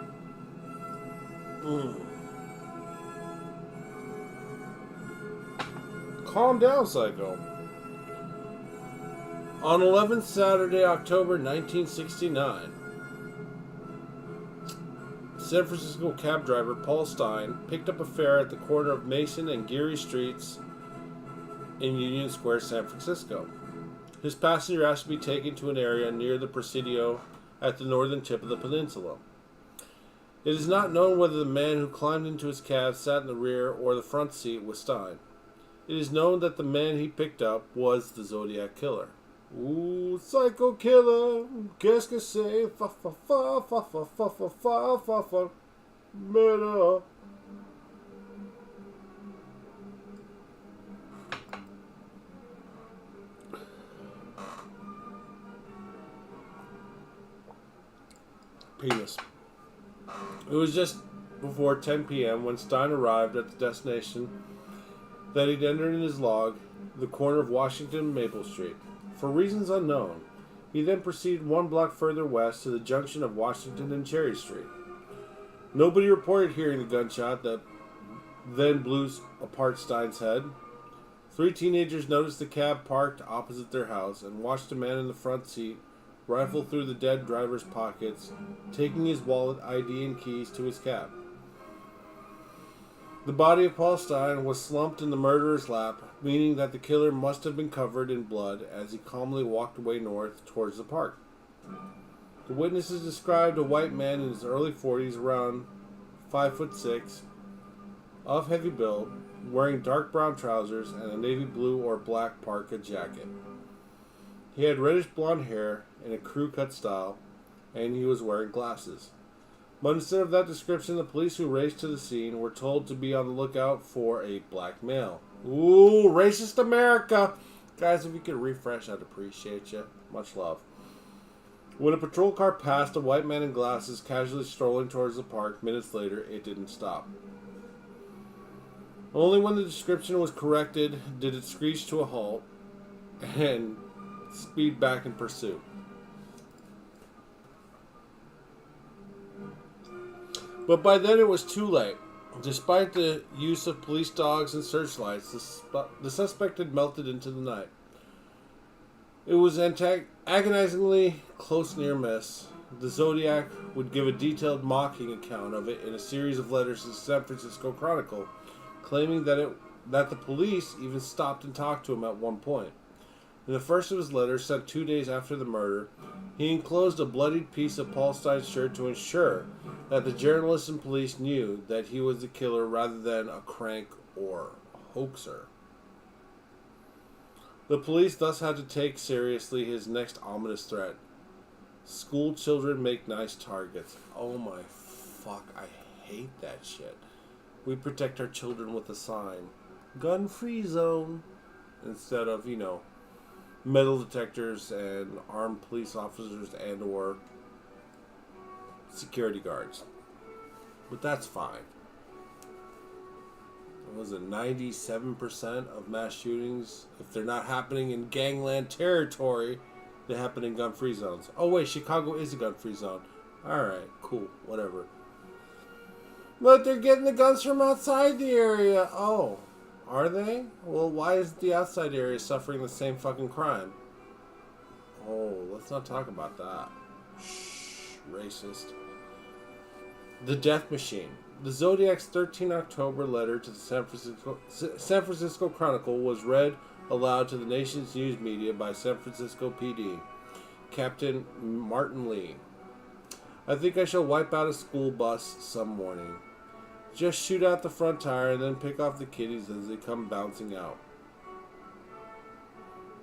Speaker 1: Calm down, psycho. On 11th Saturday, October 1969, San Francisco cab driver Paul Stein picked up a fare at the corner of Mason and Geary Streets in Union Square, San Francisco. His passenger asked to be taken to an area near the Presidio at the northern tip of the peninsula. It is not known whether the man who climbed into his cab sat in the rear or the front seat with Stein. It is known that the man he picked up was the Zodiac Killer. Ooh, psycho killer, qu'est-ce que c'est? Fa fa fa fa fa fa fa fa fa fa murder. Penis. It was just before 10 p.m. when Stein arrived at the destination that he'd entered in his log, the corner of Washington and Maple Street. For reasons unknown, he then proceeded 1 block further west to the junction of Washington and Cherry Street. Nobody reported hearing the gunshot that then blew apart Stein's head. 3 teenagers noticed the cab parked opposite their house and watched a man in the front seat rifle through the dead driver's pockets, taking his wallet, ID, and keys to his cab. The body of Paul Stein was slumped in the murderer's lap, meaning that the killer must have been covered in blood as he calmly walked away north towards the park. The witnesses described a white man in his early 40s, around 5'6", of heavy build, wearing dark brown trousers and a navy blue or black parka jacket. He had reddish blonde hair in a crew-cut style, and he was wearing glasses. But instead of that description, the police who raced to the scene were told to be on the lookout for a black male. Ooh, racist America! Guys, if you could refresh, I'd appreciate you. Much love. When a patrol car passed a white man in glasses casually strolling towards the park, minutes later, it didn't stop. Only when the description was corrected did it screech to a halt and speed back in pursuit. But by then it was too late. Despite the use of police dogs and searchlights, the suspect had melted into the night. It was agonizingly close near miss. The Zodiac would give a detailed mocking account of it in a series of letters to the San Francisco Chronicle, claiming that the police even stopped and talked to him at one point. In the first of his letters, sent 2 days after the murder, he enclosed a bloodied piece of Paul Stein's shirt to ensure that the journalists and police knew that he was the killer rather than a crank or hoaxer. The police thus had to take seriously his next ominous threat. School children make nice targets. Oh my fuck, I hate that shit. We protect our children with a sign. Gun-free zone. Instead of, metal detectors and armed police officers and or security guards. But that's fine. Was it 97% of mass shootings, if they're not happening in gangland territory, they happen in gun-free zones? Oh wait, Chicago is a gun-free zone. Alright, cool, whatever. But they're getting the guns from outside the area. Oh, are they? Well, why is the outside area suffering the same fucking crime? Oh, let's not talk about that. Shh, racist. The Death Machine. The Zodiac's 13 October letter to the San Francisco Chronicle was read aloud to the nation's news media by San Francisco PD, Captain Martin Lee. I think I shall wipe out a school bus some morning. Just shoot out the front tire and then pick off the kiddies as they come bouncing out.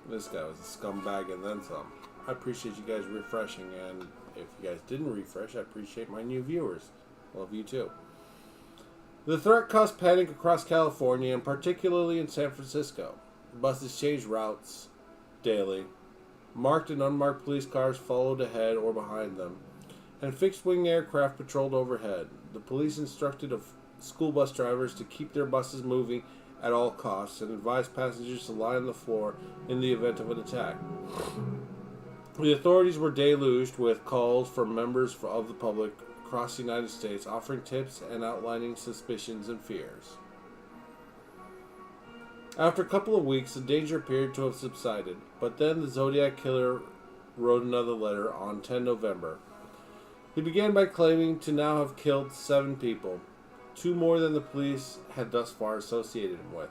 Speaker 1: This guy was a scumbag and then some. I appreciate you guys refreshing, and if you guys didn't refresh, I appreciate my new viewers. Love you too. The threat caused panic across California and particularly in San Francisco. Buses changed routes daily. Marked and unmarked police cars followed ahead or behind them, and fixed-wing aircraft patrolled overhead. The police instructed school bus drivers to keep their buses moving at all costs and advised passengers to lie on the floor in the event of an attack. The authorities were deluged with calls from members of the public across the United States offering tips and outlining suspicions and fears. After a couple of weeks, the danger appeared to have subsided, but then the Zodiac Killer wrote another letter on 10 November. He began by claiming to now have killed 7 people, 2 more than the police had thus far associated him with.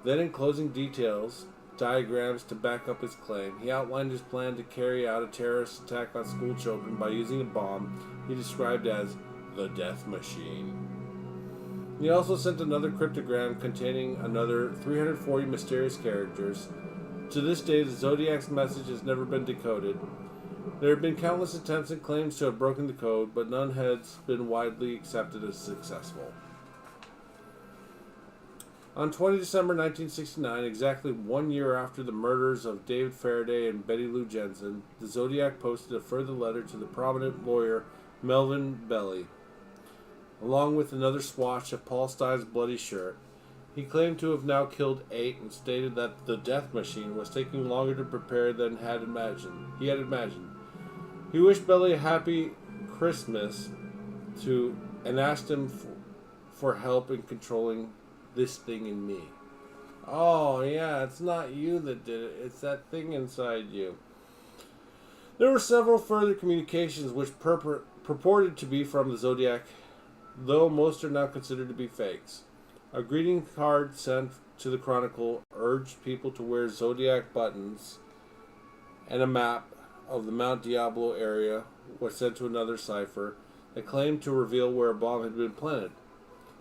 Speaker 1: Then, in closing details, diagrams to back up his claim, he outlined his plan to carry out a terrorist attack on school children by using a bomb he described as the Death Machine. He also sent another cryptogram containing another 340 mysterious characters. To this day, the Zodiac's message has never been decoded. There have been countless attempts and claims to have broken the code, but none has been widely accepted as successful. On 20 December 1969, exactly 1 year after the murders of David Faraday and Betty Lou Jensen, the Zodiac posted a further letter to the prominent lawyer Melvin Belli. Along with another swatch of Paul Stein's bloody shirt, he claimed to have now killed 8 and stated that the Death Machine was taking longer to prepare than he had imagined. He wished Belli a happy Christmas and asked him for help in controlling this thing in me. Oh, yeah, it's not you that did it. It's that thing inside you. There were several further communications which purported to be from the Zodiac, though most are now considered to be fakes. A greeting card sent to the Chronicle urged people to wear Zodiac buttons, and a map of the Mount Diablo area was sent to another cipher that claimed to reveal where a bomb had been planted.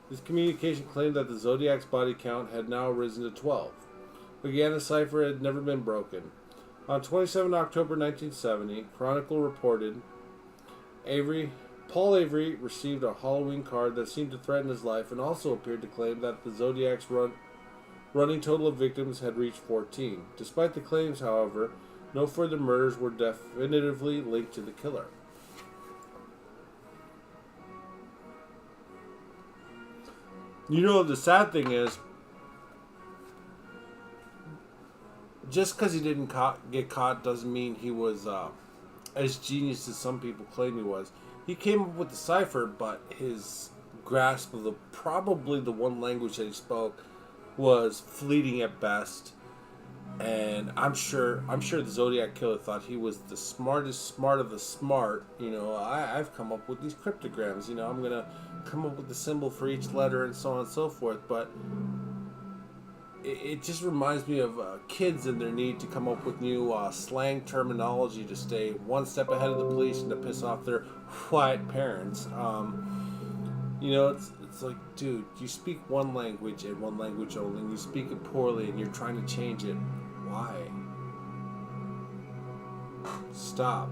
Speaker 1: This communication claimed that the Zodiac's body count had now risen to 12. Again, the cipher had never been broken. On 27 October 1970, Chronicle reported Paul Avery received a Halloween card that seemed to threaten his life and also appeared to claim that the Zodiac's running total of victims had reached 14. Despite the claims, however, no further murders were definitively linked to the killer. You know, the sad thing is, just because he didn't get caught doesn't mean he was as genius as some people claim he was. He came up with the cipher, but his grasp of probably the one language that he spoke was fleeting at best. And I'm sure the Zodiac Killer thought he was the smartest smart of the smart. You know, I've come up with these cryptograms. You know, I'm gonna come up with the symbol for each letter and so on and so forth. But it just reminds me of kids and their need to come up with new slang terminology to stay one step ahead of the police and to piss off their white parents. You know, it's like, dude, you speak one language and one language only, and you speak it poorly, and you're trying to change it. Why? Stop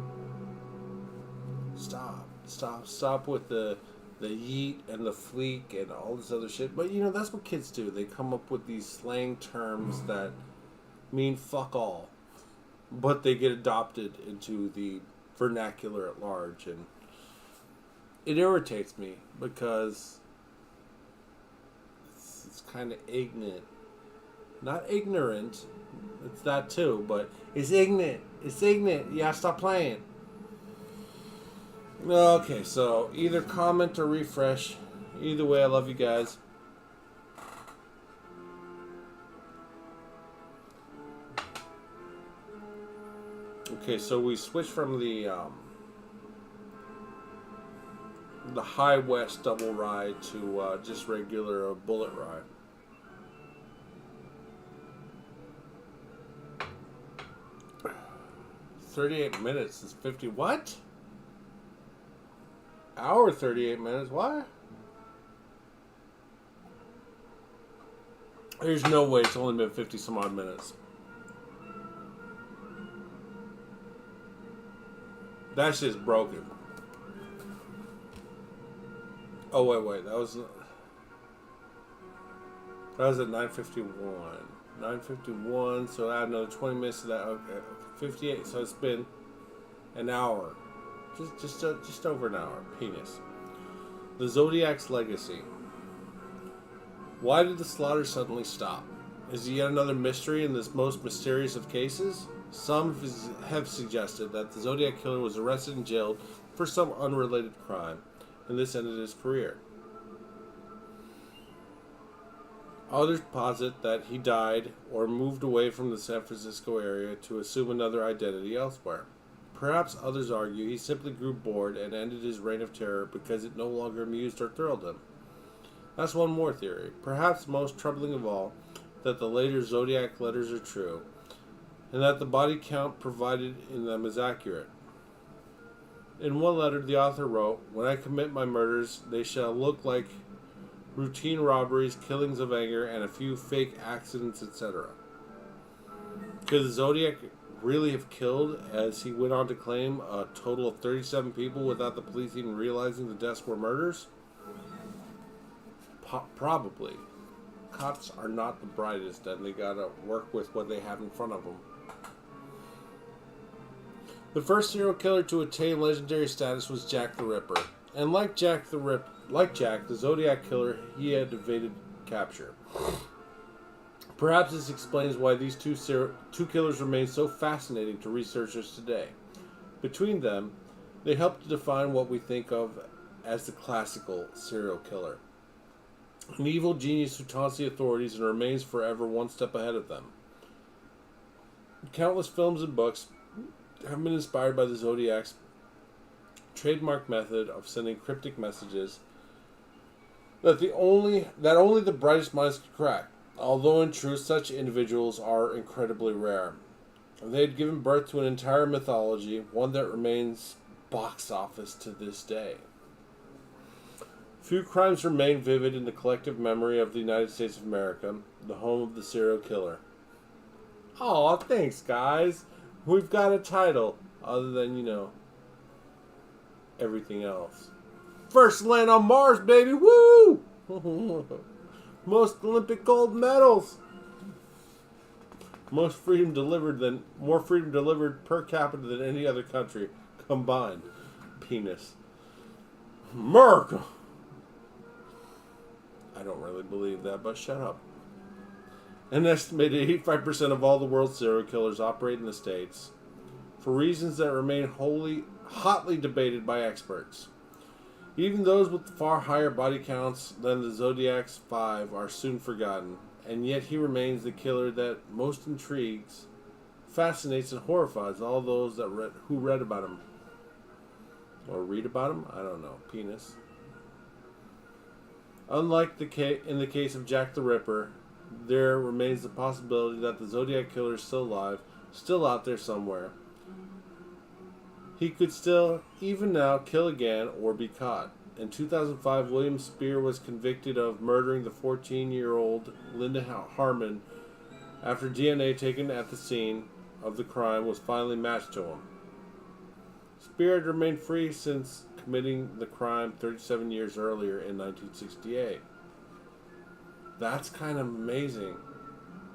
Speaker 1: with the yeet and the fleek and all this other shit. But, you know, that's what kids do. They come up with these slang terms that mean fuck all, but they get adopted into the vernacular at large, and it irritates me because it's kind of ignorant. Not ignorant, it's that too, but it's ignorant. It's ignorant. Yeah, stop playing. Okay, so either comment or refresh. Either way, I love you guys. Okay, so we switched from the High West double ride to just regular bullet ride. $38 minutes is 50. What? Hour 38 minutes. What? There's no way it's only been 50 some odd minutes. That's just broken. Oh wait, that was at 9:51. 9:51, so I add another 20 minutes to that. Okay, 58. So it's been an hour, just over an hour. Penis. The Zodiac's legacy. Why did the slaughter suddenly stop? Is it yet another mystery in this most mysterious of cases? Some have suggested that the Zodiac Killer was arrested and jailed for some unrelated crime, and this ended his career. Others posit that he died or moved away from the San Francisco area to assume another identity elsewhere. Perhaps others argue he simply grew bored and ended his reign of terror because it no longer amused or thrilled him. That's one more theory, perhaps most troubling of all, that the later Zodiac letters are true, and that the body count provided in them is accurate. In one letter, the author wrote, "When I commit my murders, they shall look like routine robberies, killings of anger, and a few fake accidents, etc." Could the Zodiac really have killed, as he went on to claim, a total of 37 people without the police even realizing the deaths were murders? Probably. Cops are not the brightest, and they gotta work with what they have in front of them. The first serial killer to attain legendary status was Jack the Ripper, and like Jack, the Zodiac Killer, he had evaded capture. Perhaps this explains why these two killers remain so fascinating to researchers today. Between them, they help to define what we think of as the classical serial killer. An evil genius who taunts the authorities and remains forever one step ahead of them. Countless films and books have been inspired by the Zodiac's trademark method of sending cryptic messages that only the brightest minds could crack. Although in truth such individuals are incredibly rare. They had given birth to an entire mythology, one that remains box office to this day. Few crimes remain vivid in the collective memory of the United States of America, the home of the serial killer. Aw, thanks, guys. We've got a title, other than, everything else. First land on Mars, baby! Woo! Most Olympic gold medals. More freedom delivered per capita than any other country combined. Penis. America. I don't really believe that, but shut up. An estimated 85% of all the world's serial killers operate in the States, for reasons that remain hotly debated by experts. Even those with far higher body counts than the Zodiac's 5 are soon forgotten, and yet he remains the killer that most intrigues, fascinates, and horrifies all those who read about him. Or read about him? I don't know. Penis. Unlike in the case of Jack the Ripper, there remains the possibility that the Zodiac Killer is still alive, still out there somewhere. He could still, even now, kill again or be caught. In 2005, William Spear was convicted of murdering the 14-year-old Linda Harmon after DNA taken at the scene of the crime was finally matched to him. Spear had remained free since committing the crime 37 years earlier in 1968. That's kind of amazing.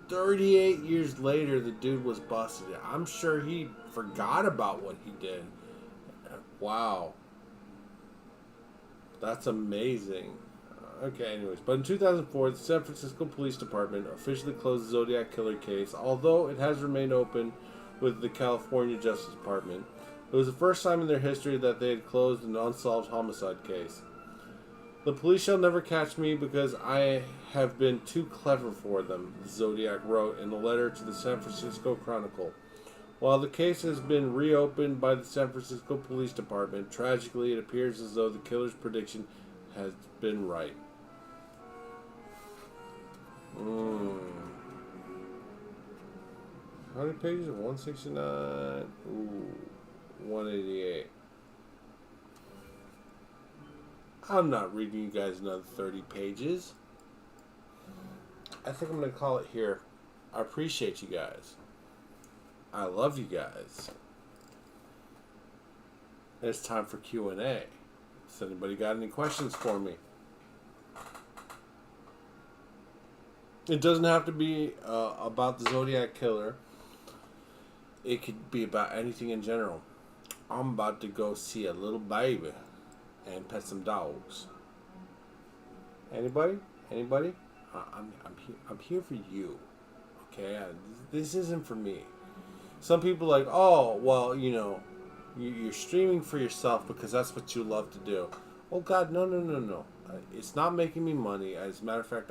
Speaker 1: 38 years later, the dude was busted. I'm sure he forgot about what he did. Wow. That's amazing. Okay, anyways. But in 2004, the San Francisco Police Department officially closed the Zodiac Killer case, although it has remained open with the California Justice Department. It was the first time in their history that they had closed an unsolved homicide case. The police shall never catch me because I have been too clever for them, the Zodiac wrote in a letter to the San Francisco Chronicle. While the case has been reopened by the San Francisco Police Department, tragically it appears as though the killer's prediction has been right. How many pages? 169. Ooh, 188. I'm not reading you guys another 30 pages. I think I'm going to call it here. I appreciate you guys. I love you guys. It's time for Q&A. Has anybody got any questions for me? It doesn't have to be about the Zodiac Killer. It could be about anything in general. I'm about to go see a little baby and pet some dogs. Anybody? I'm here for you. Okay? This isn't for me. Some people are like, oh, well, you're streaming for yourself because that's what you love to do. Oh, God, no. It's not making me money. As a matter of fact,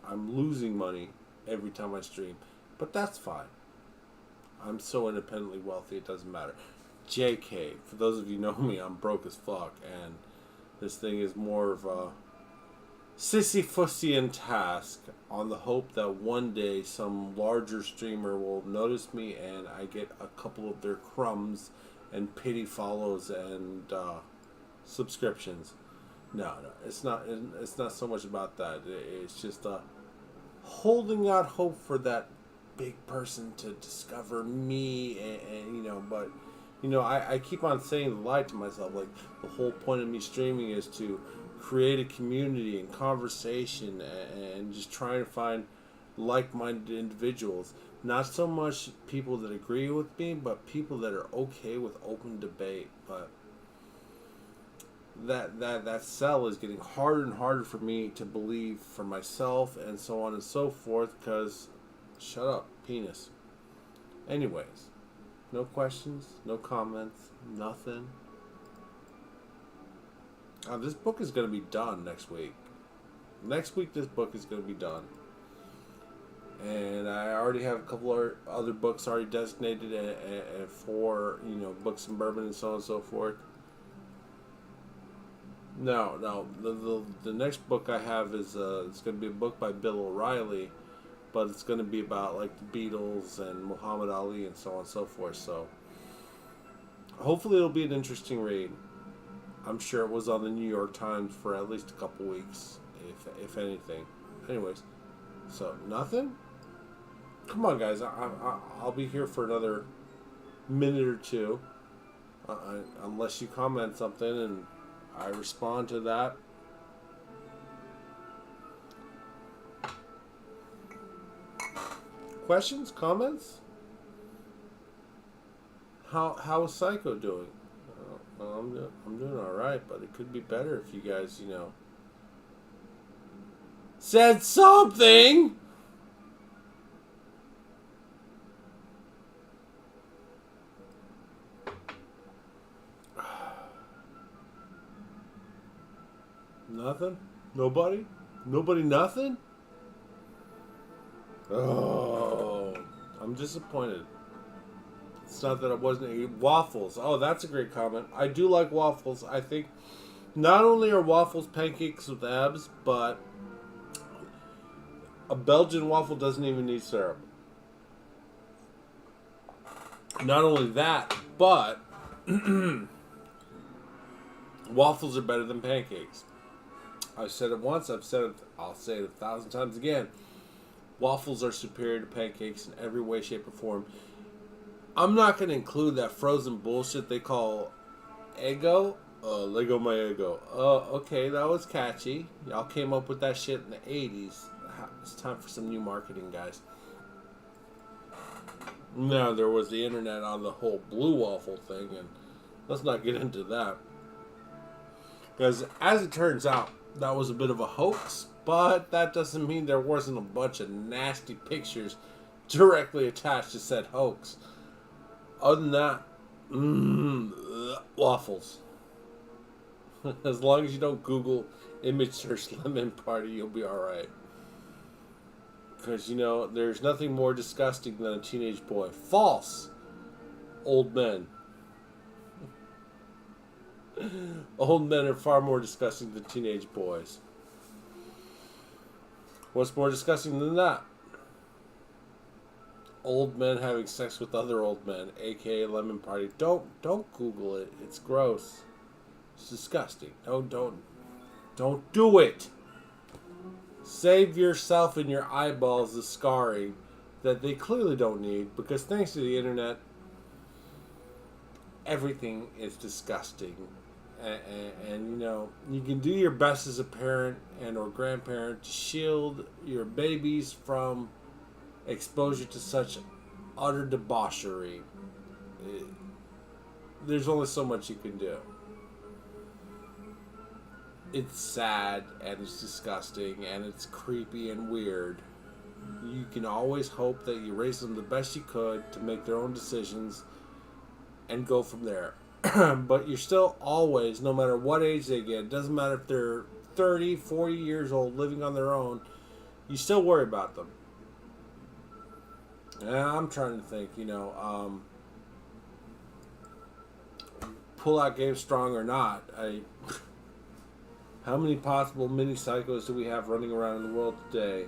Speaker 1: I'm losing money every time I stream. But that's fine. I'm so independently wealthy, it doesn't matter. JK, for those of you who know me, I'm broke as fuck, and this thing is more of a Sisyphusian task on the hope that one day some larger streamer will notice me and I get a couple of their crumbs and pity follows and subscriptions. No, it's not so much about that. It's just holding out hope for that big person to discover me but I keep on saying the lie to myself, like the whole point of me streaming is to create a community and conversation and just trying to find like-minded individuals. Not so much people that agree with me, but people that are okay with open debate. But that sell is getting harder and harder for me to believe for myself and so on and so forth, because shut up, penis. Anyways, no questions, no comments, nothing. This book is going to be done next week. Next week, this book is going to be done. And I already have a couple of other books already designated for, books and bourbon and so on and so forth. No. The next book I have is it's going to be a book by Bill O'Reilly, but it's going to be about like the Beatles and Muhammad Ali and so on and so forth. So hopefully it'll be an interesting read. I'm sure it was on the New York Times for at least a couple weeks, if anything. Anyways, so nothing. Come on, guys. I'll be here for another minute or two, unless you comment something and I respond to that. Questions? Comments? How is Psycho doing? Well, I'm doing all right, but it could be better if you guys, said something. Nothing? Nobody? Nobody nothing? Oh, I'm disappointed. It's not that I wasn't eating waffles. Oh, that's a great comment. I do like waffles. I think not only are waffles pancakes with abs, but a Belgian waffle doesn't even need syrup. Not only that, but waffles are better than pancakes. I've said it once, I'll say it 1,000 times again. Waffles are superior to pancakes in every way, shape, or form. I'm not going to include that frozen bullshit they call Eggo. Lego my Eggo. Okay, that was catchy. Y'all came up with that shit in the 80s. It's time for some new marketing, guys. Now, there was the internet on the whole blue waffle thing, and let's not get into that. Because, as it turns out, that was a bit of a hoax, but that doesn't mean there wasn't a bunch of nasty pictures directly attached to said hoax. Other than that, waffles. As long as you don't Google image search lemon party, you'll be alright. Because, there's nothing more disgusting than a teenage boy. False! Old men. Old men are far more disgusting than teenage boys. What's more disgusting than that? Old men having sex with other old men, aka lemon party. Don't Google it. It's gross. It's disgusting. Don't do it. Save yourself and your eyeballs the scarring that they clearly don't need, because thanks to the internet, everything is disgusting. And you can do your best as a parent and or grandparent to shield your babies from exposure to such utter debauchery. There's only so much you can do. It's sad and it's disgusting and it's creepy and weird. You can always hope that you raise them the best you could to make their own decisions and go from there. But you're still always, no matter what age they get, it doesn't matter if they're 30, 40 years old living on their own, you still worry about them. And I'm trying to think, pull out game strong or not, how many possible mini psychos do we have running around in the world today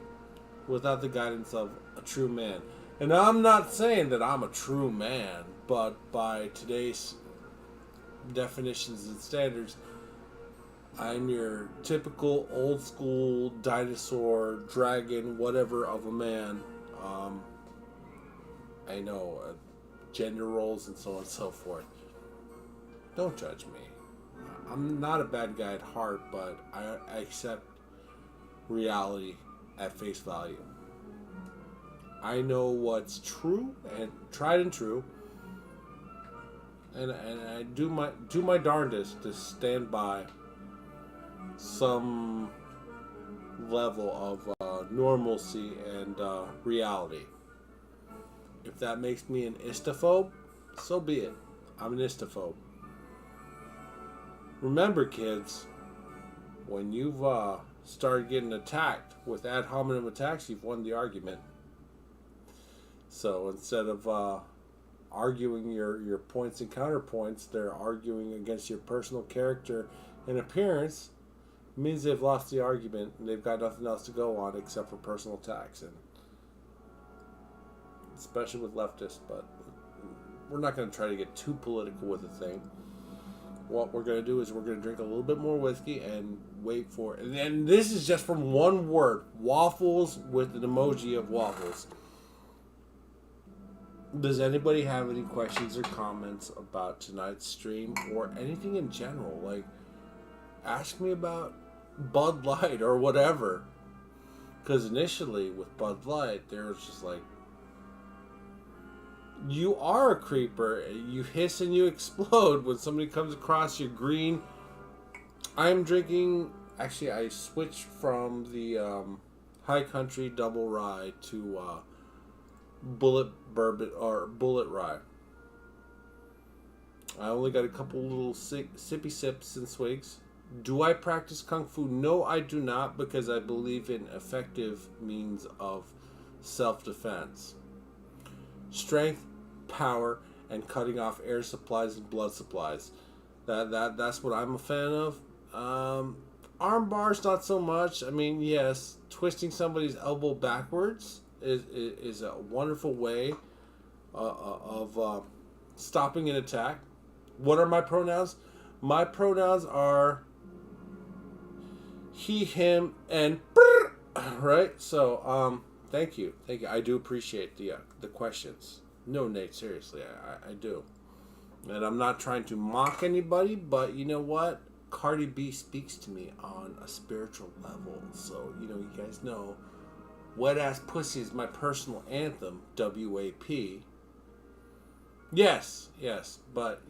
Speaker 1: without the guidance of a true man? And I'm not saying that I'm a true man, but by today's definitions and standards, I'm your typical old school dinosaur, dragon, whatever of a man. I know gender roles and so on and so forth. Don't judge me. I'm not a bad guy at heart, but I accept reality at face value. I know what's true and tried and true, and I do my darndest to stand by some level of normalcy and reality. If that makes me an istaphobe, so be it. I'm an istaphobe. Remember, kids, when you've started getting attacked with ad hominem attacks, you've won the argument. So instead of arguing your points and counterpoints, they're arguing against your personal character and appearance. It means they've lost the argument and they've got nothing else to go on except for personal attacks, and especially with leftists. But we're not going to try to get too political with the thing. What we're going to do is we're going to drink a little bit more whiskey and wait for it. And this is just from one word: waffles, with an emoji of waffles. Does anybody have any questions or comments about tonight's stream or anything in general? Like, ask me about Bud Light or whatever. Because initially with Bud Light, there was just like, you are a creeper. You hiss and you explode when somebody comes across your green. I'm drinking. Actually, I switched from the High Country Double Rye to Bullet Bourbon or Bullet Rye. I only got a couple little sippy sips and swigs. Do I practice Kung Fu? No, I do not, because I believe in effective means of self-defense. Strength, power, and cutting off air supplies and blood supplies. That's what I'm a fan of. Arm bars, not so much. I mean, yes, twisting somebody's elbow backwards is a wonderful way of stopping an attack. What are my pronouns? My pronouns are he, him, and right. So thank you. I do appreciate the questions. No, Nate, seriously, I do. And I'm not trying to mock anybody, but you know what? Cardi B speaks to me on a spiritual level. So, you guys know, Wet Ass Pussy is my personal anthem, WAP. Yes, but,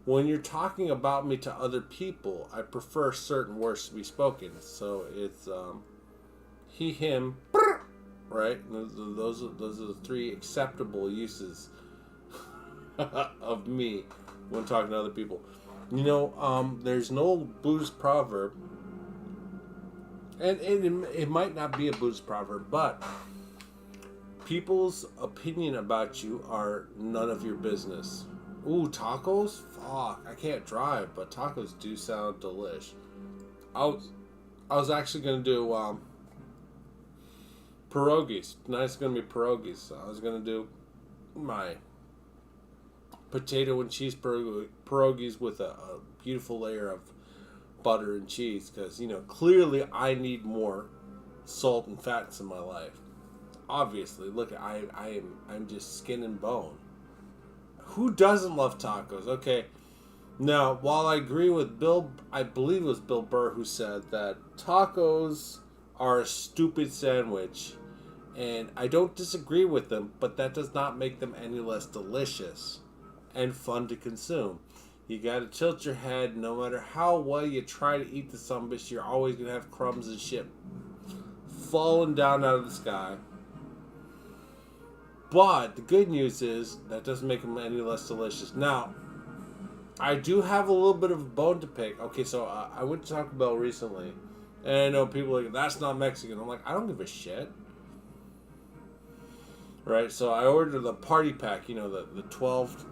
Speaker 1: when you're talking about me to other people, I prefer certain words to be spoken. So it's he, him, right? Those are the three acceptable uses of me when talking to other people. There's an old Buddhist proverb, and it might not be a Buddhist proverb, but people's opinion about you are none of your business. Ooh, tacos? Fuck, I can't drive, but tacos do sound delish. I was actually going to do pierogies. Tonight's going to be pierogies. So I was going to do my potato and cheese pierogies with a beautiful layer of butter and cheese, because clearly I need more salt and fats in my life. Obviously, look, I'm just skin and bone. Who doesn't love tacos? Okay, now while I agree with Bill, I believe it was Bill Burr who said that tacos are a stupid sandwich, and I don't disagree with them, but that does not make them any less delicious and fun to consume. You gotta tilt your head. No matter how well you try to eat the sumbitch, you're always gonna have crumbs and shit falling down out of the sky. But the good news is that doesn't make them any less delicious. Now, I do have a little bit of a bone to pick. Okay, so I went to Taco Bell recently, and I know people are like, that's not Mexican. I'm like, I don't give a shit. Right, so I ordered the party pack, the 12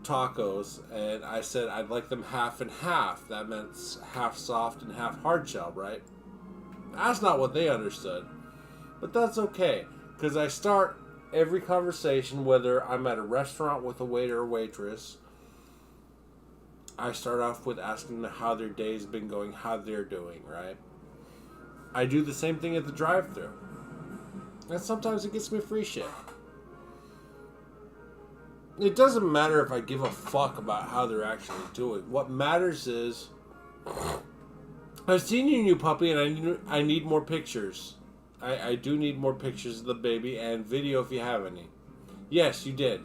Speaker 1: tacos, and I said I'd like them half and half. That meant half soft and half hard shell, right? That's not what they understood. But that's okay, because I start every conversation, whether I'm at a restaurant with a waiter or waitress, I start off with asking them how their day's been going, how they're doing, right? I do the same thing at the drive-thru. And sometimes it gets me free shit. It doesn't matter if I give a fuck about how they're actually doing. What matters is, I've seen your new puppy and I need more pictures. I do need more pictures of the baby and video if you have any. Yes, you did.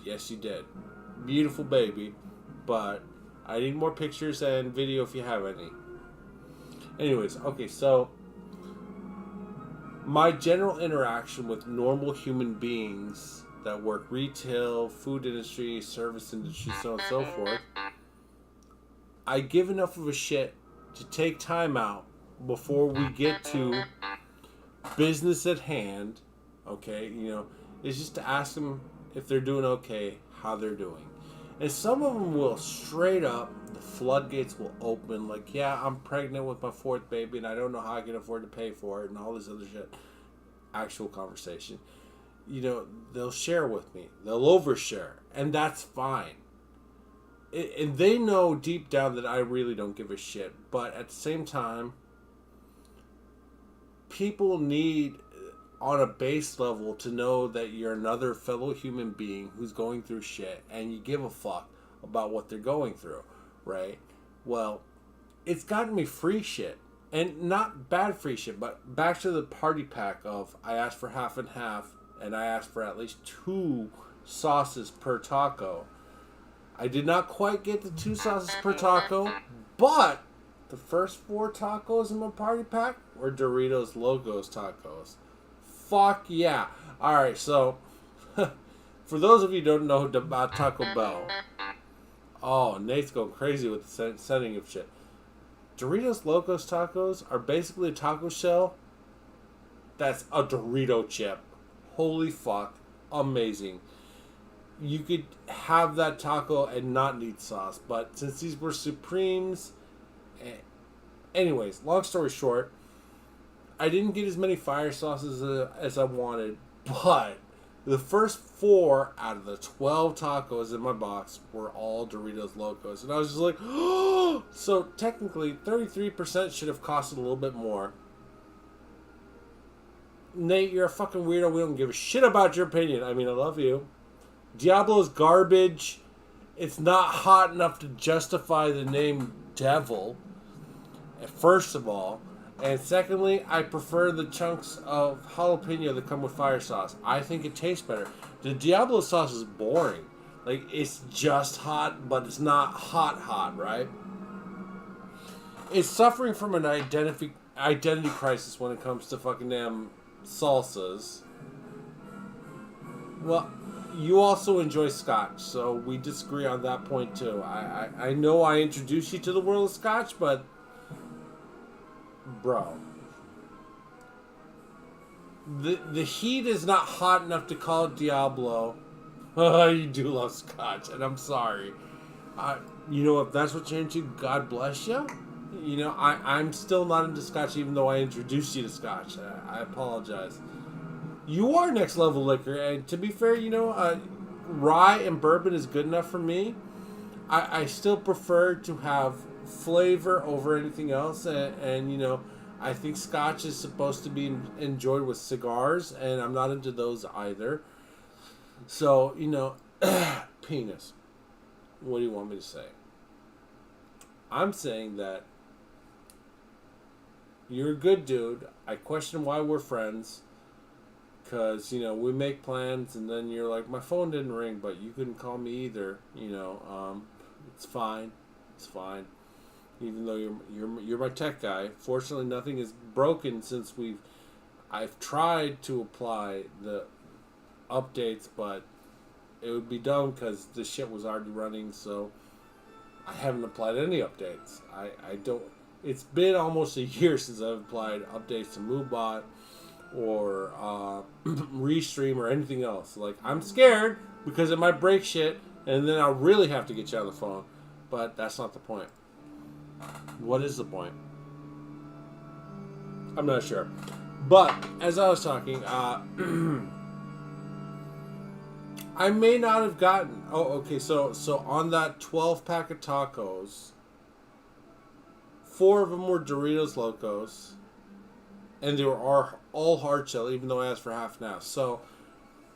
Speaker 1: Beautiful baby. But I need more pictures and video if you have any. Anyways, okay, so my general interaction with normal human beings that work retail, food industry, service industry, so on and so forth, I give enough of a shit to take time out before we get to business at hand, okay, is just to ask them if they're doing okay, how they're doing. And some of them will straight up, the floodgates will open, like, yeah, I'm pregnant with my fourth baby and I don't know how I can afford to pay for it and all this other shit. Actual conversation. They'll share with me. They'll overshare. And that's fine. And they know deep down that I really don't give a shit. But at the same time, people need, on a base level, to know that you're another fellow human being who's going through shit and you give a fuck about what they're going through, right? Well, it's gotten me free shit. And not bad free shit, but back to the party pack of I asked for half and half and I asked for at least 2 sauces per taco. I did not quite get the 2 sauces per taco, but the first 4 tacos in my party pack were Doritos Locos tacos. Fuck yeah. Alright, so for those of you who don't know about Taco Bell, oh, Nate's going crazy with the setting of shit. Doritos Locos tacos are basically a taco shell that's a Dorito chip. Holy fuck. Amazing. You could have that taco and not need sauce, but since these were Supremes... Anyways, long story short, I didn't get as many fire sauces as I wanted, but the first 4 out of the 12 tacos in my box were all Doritos Locos. And I was just like, oh! So technically, 33% should have costed a little bit more. Nate, you're a fucking weirdo. We don't give a shit about your opinion. I mean, I love you. Diablo's garbage. It's not hot enough to justify the name Devil, first of all. And secondly, I prefer the chunks of jalapeno that come with fire sauce. I think it tastes better. The Diablo sauce is boring. Like, it's just hot, but it's not hot, right? It's suffering from an identity crisis when it comes to fucking damn salsas. Well, you also enjoy scotch, so we disagree on that point too. I know I introduced you to the world of scotch, but bro, the heat is not hot enough to call it Diablo. You do love scotch, and I'm sorry. If that's what you're into, God bless you. I'm still not into scotch, even though I introduced you to scotch. I apologize. You are next level liquor, and to be fair, rye and bourbon is good enough for me. I still prefer to have flavor over anything else, and I think scotch is supposed to be enjoyed with cigars, and I'm not into those either. So, penis. What do you want me to say? I'm saying that you're a good dude. I question why we're friends. Because, we make plans and then you're like, my phone didn't ring, but you couldn't call me either. It's fine. It's fine. Even though you're my tech guy. Fortunately, nothing is broken since I've tried to apply the updates, but it would be dumb because the shit was already running, so I haven't applied any updates. I don't. It's been almost a year since I've applied updates to MoveBot or Restream or anything else. Like, I'm scared because it might break shit, and then I'll really have to get you on the phone. But that's not the point. What is the point? I'm not sure. But as I was talking, I may not have gotten. Oh, okay. So on that 12 pack of tacos, 4 of them were Doritos Locos, and they were all hard shell, even though I asked for half and half. So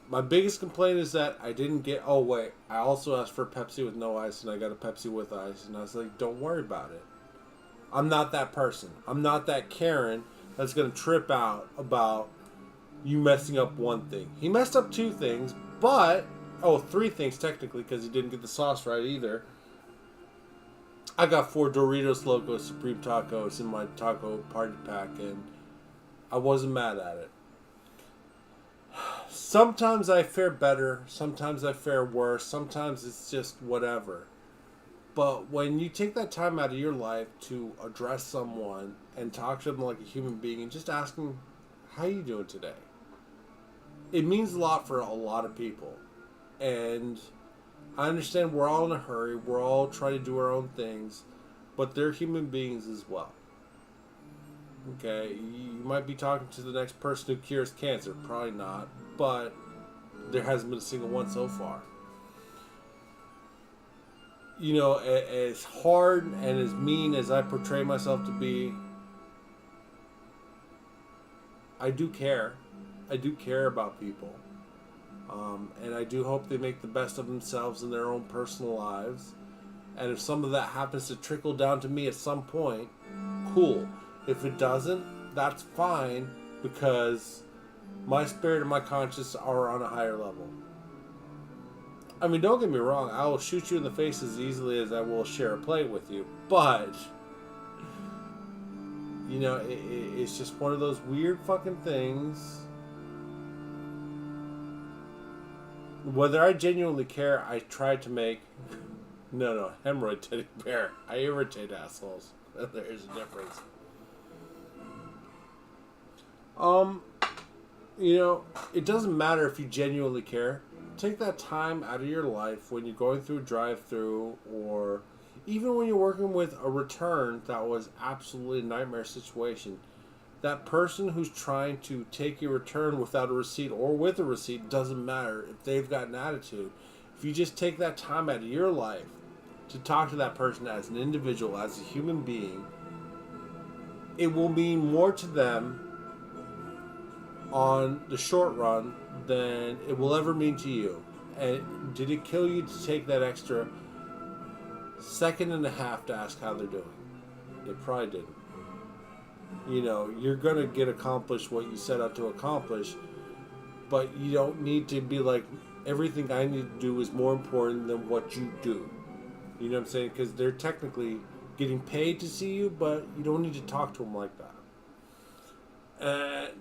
Speaker 1: my biggest complaint is that I didn't get. Oh wait, I also asked for Pepsi with no ice, and I got a Pepsi with ice, and I was like, don't worry about it. I'm not that person. I'm not that Karen that's gonna trip out about you messing up one thing. He messed up 2 things, but 3 things technically, because he didn't get the sauce right either. I got 4 Doritos Locos Supreme Tacos in my taco party pack, and I wasn't mad at it. Sometimes I fare better, sometimes I fare worse, sometimes it's just whatever. But when you take that time out of your life to address someone and talk to them like a human being and just ask them, how you doing today? It means a lot for a lot of people. And I understand we're all in a hurry. We're all trying to do our own things. But they're human beings as well. Okay? You might be talking to the next person who cures cancer. Probably not. But there hasn't been a single one so far. You know, as hard and as mean as I portray myself to be, I do care. I do care about people. And I do hope they make the best of themselves in their own personal lives. And if some of that happens to trickle down to me at some point, cool. If it doesn't, that's fine, because my spirit and my conscience are on a higher level. I mean, don't get me wrong, I will shoot you in the face as easily as I will share a plate with you, but, you know, it's just one of those weird fucking things. Whether I genuinely care, I try to make... No, hemorrhoid teddy bear. I irritate assholes. There's a difference. You know, it doesn't matter if you genuinely care. Take that time out of your life when you're going through a drive-through, or even when you're working with a return that was absolutely a nightmare situation. That person who's trying to take your return without a receipt or with a receipt, doesn't matter if they've got an attitude. If you just take that time out of your life to talk to that person as an individual, as a human being, it will mean more to them on the short run than it will ever mean to you. And did it kill you to take that extra second and a half to ask how they're doing? It probably didn't. You know, you're going to get accomplished what you set out to accomplish, but you don't need to be like, everything I need to do is more important than what you do. You know what I'm saying? Because they're technically getting paid to see you, but you don't need to talk to them like that.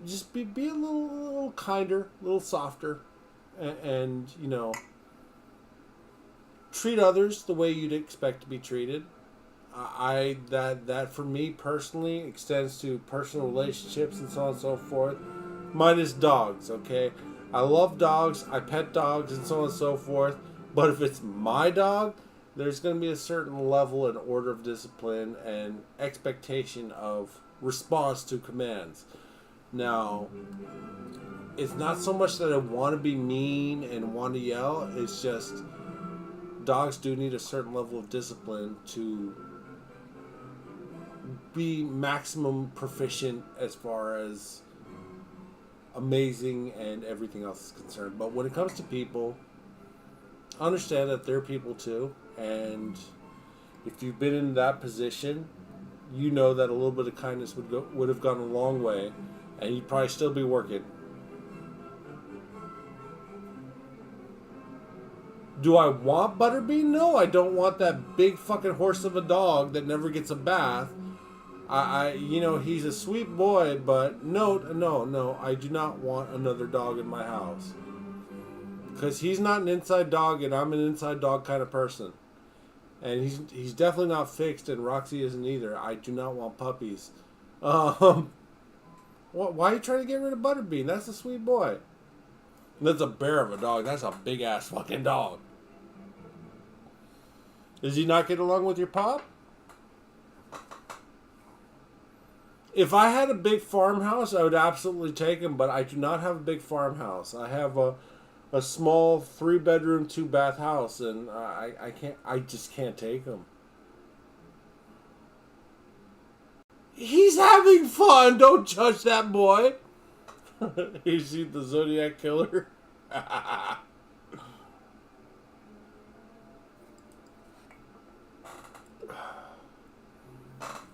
Speaker 1: Just be a little kinder, a little softer, and you know, treat others the way you'd expect to be treated. That for me personally extends to personal relationships and so on and so forth. Minus dogs, okay? I love dogs, I pet dogs and so on and so forth, but if it's my dog, there's going to be a certain level and order of discipline and expectation of response to commands. Now, it's not so much that I want to be mean and want to yell, it's just dogs do need a certain level of discipline to be maximum proficient as far as amazing and everything else is concerned. But when it comes to people, understand that they're people too, and if you've been in that position, you know that a little bit of kindness would have gone a long way, and you'd probably still be working. Do I want Butterbean? No, I don't want that big fucking horse of a dog that never gets a bath. You know, he's a sweet boy, but no, I do not want another dog in my house. Because he's not an inside dog, and I'm an inside dog kind of person. And he's definitely not fixed, and Roxy isn't either. I do not want puppies. Why are you trying to get rid of Butterbean? That's a sweet boy. That's a bear of a dog. That's a big-ass fucking dog. Does he not get along with your pop? If I had a big farmhouse, I would absolutely take him, but I do not have a big farmhouse. I have a small 3-bedroom, 2-bath house, and I just can't take him. He's having fun. Don't judge that boy. You see the Zodiac Killer?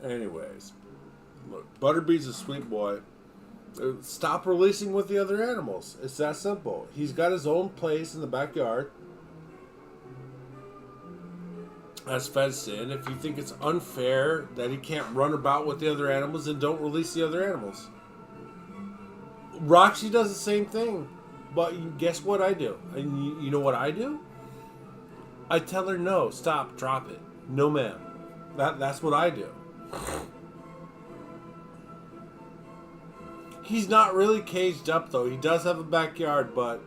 Speaker 1: Anyways, look, Butterbean's a sweet boy. Stop releasing with the other animals. It's that simple. He's got his own place in the backyard. That's fenced in. If you think it's unfair that he can't run about with the other animals, then don't release the other animals. Roxy does the same thing. But guess what I do? And you know what I do? I tell her no, stop, drop it. No, ma'am. That's what I do. He's not really caged up, though. He does have a backyard, but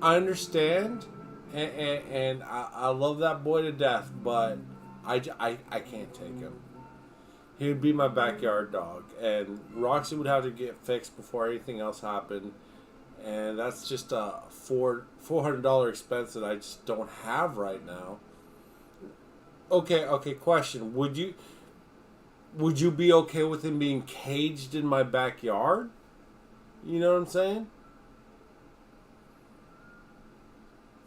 Speaker 1: I understand, and I love that boy to death, but I can't take him. He would be my backyard dog, and Roxy would have to get fixed before anything else happened, and that's just a $400 expense that I just don't have right now. Okay, question. Would you be okay with him being caged in my backyard? You know what I'm saying?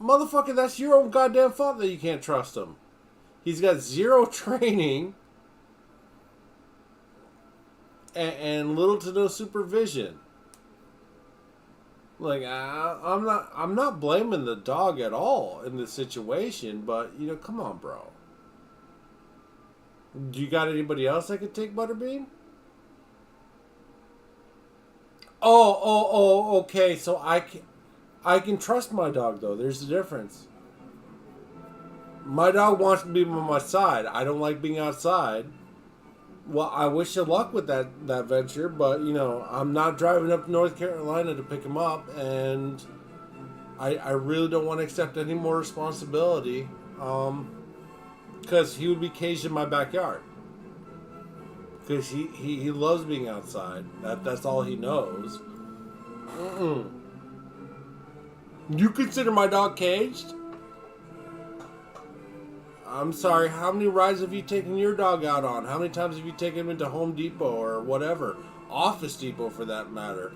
Speaker 1: Motherfucker, that's your own goddamn fault that you can't trust him. He's got zero training and little to no supervision. Like, I'm not blaming the dog at all in this situation, but you know, come on, bro. Do you got anybody else that could take Butterbean? Okay. So I can trust my dog, though. There's a difference. My dog wants to be by my side. I don't like being outside. Well, I wish you luck with that venture, but, you know, I'm not driving up to North Carolina to pick him up, and I really don't want to accept any more responsibility, because he would be caged in my backyard. Because he loves being outside. That's all he knows. You consider my dog caged? I'm sorry, how many rides have you taken your dog out on? How many times have you taken him into Home Depot or whatever? Office Depot, for that matter.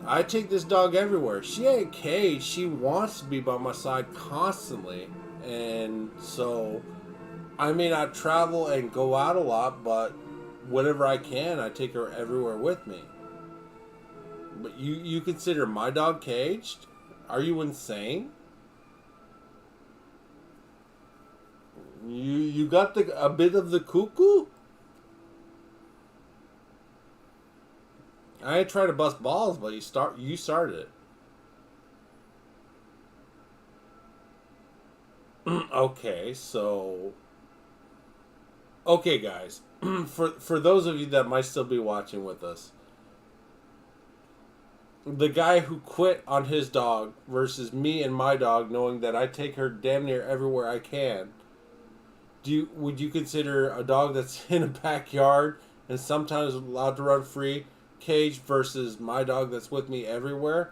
Speaker 1: I take this dog everywhere. She ain't caged. She wants to be by my side constantly. And so, I may not travel and go out a lot, but whenever I can, I take her everywhere with me. But you consider my dog caged? Are you insane? You got a bit of the cuckoo? I ain't trying to bust balls, but you started it. Okay, so okay, guys. For those of you that might still be watching with us, the guy who quit on his dog versus me and my dog, knowing that I take her damn near everywhere I can. Would you consider a dog that's in a backyard and sometimes allowed to run free caged versus my dog that's with me everywhere?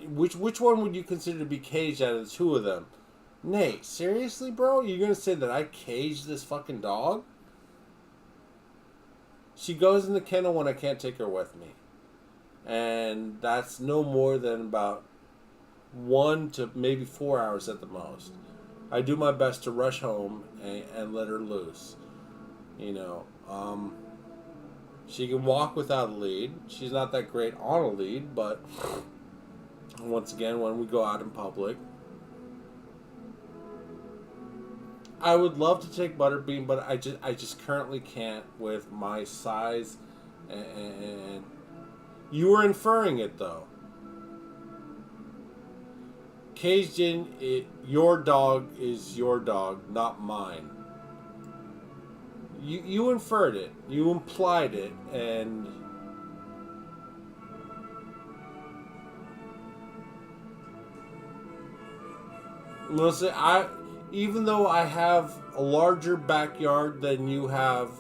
Speaker 1: Which one would you consider to be caged out of the two of them? Nate, seriously, bro? You're gonna say that I caged this fucking dog? She goes in the kennel when I can't take her with me. And that's no more than about 1 to maybe 4 hours at the most. I do my best to rush home and let her loose. You know, she can walk without a lead. She's not that great on a lead, but once again, when we go out in public, I would love to take Butterbean, but I just currently can't with my size. And you were inferring it, though. Caged in, your dog is your dog, not mine. You inferred it. You implied it, and listen, even though I have a larger backyard than you have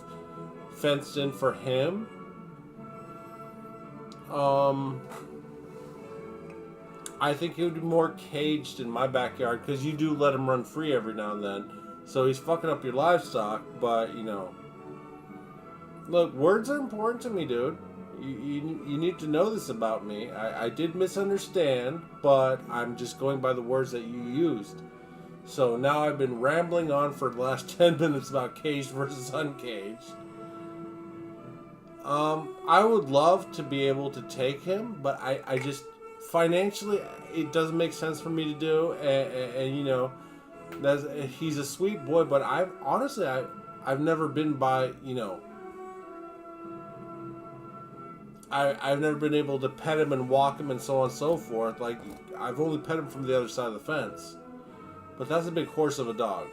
Speaker 1: fenced in for him, I think he would be more caged in my backyard because you do let him run free every now and then. So he's fucking up your livestock, but, you know. Look, words are important to me, dude. You need to know this about me. I did misunderstand, but I'm just going by the words that you used. So now I've been rambling on for the last 10 minutes about caged versus uncaged. I would love to be able to take him, but I just... financially, it doesn't make sense for me to do, and you know, he's a sweet boy, but I've never been by, you know, I've never been able to pet him and walk him and so on and so forth. Like, I've only pet him from the other side of the fence, but that's a big horse of a dog.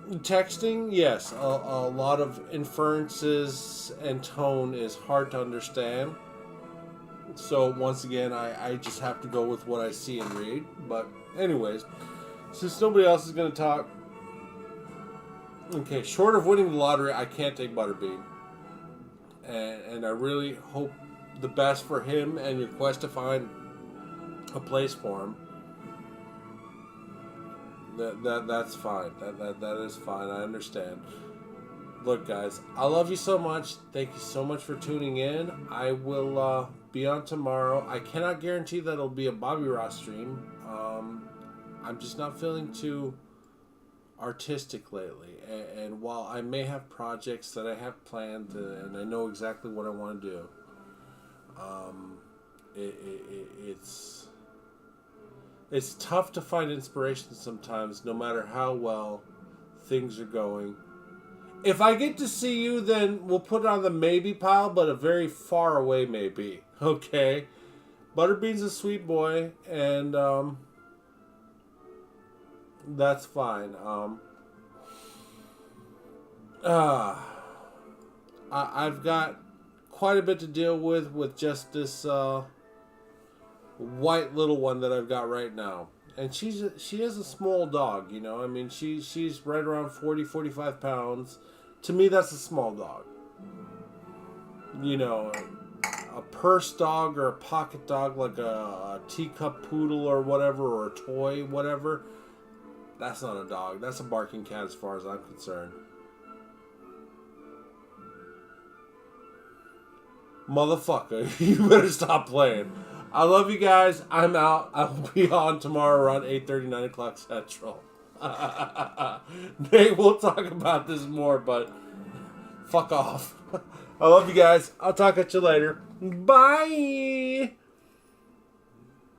Speaker 1: Texting, yes, a lot of inferences and tone is hard to understand. So once again, I just have to go with what I see and read. But anyways, since nobody else is going to talk, okay, short of winning the lottery, I can't take Butterbean. And I really hope the best for him and your quest to find a place for him. That's fine. That is fine. I understand. Look, guys, I love you so much. Thank you so much for tuning in. I will be on tomorrow. I cannot guarantee that it'll be a Bobby Ross stream. I'm just not feeling too artistic lately. And while I may have projects that I have planned and I know exactly what I want to do, it's tough to find inspiration sometimes, no matter how well things are going. If I get to see you, then we'll put it on the maybe pile, but a very far away maybe. Okay? Butterbean's a sweet boy, and that's fine. I've got quite a bit to deal with just this white little one that I've got right now. And she is a small dog, you know. I mean, she's right around 45 pounds. To me, that's a small dog. You know, a purse dog or a pocket dog, like a teacup poodle or whatever, or a toy, whatever. That's not a dog. That's a barking cat as far as I'm concerned. Motherfucker, you better stop playing. I love you guys. I'm out. I will be on tomorrow around 8:30, 9 o'clock Central. Nate, we'll talk about this more, but fuck off. I love you guys. I'll talk at you later. Bye.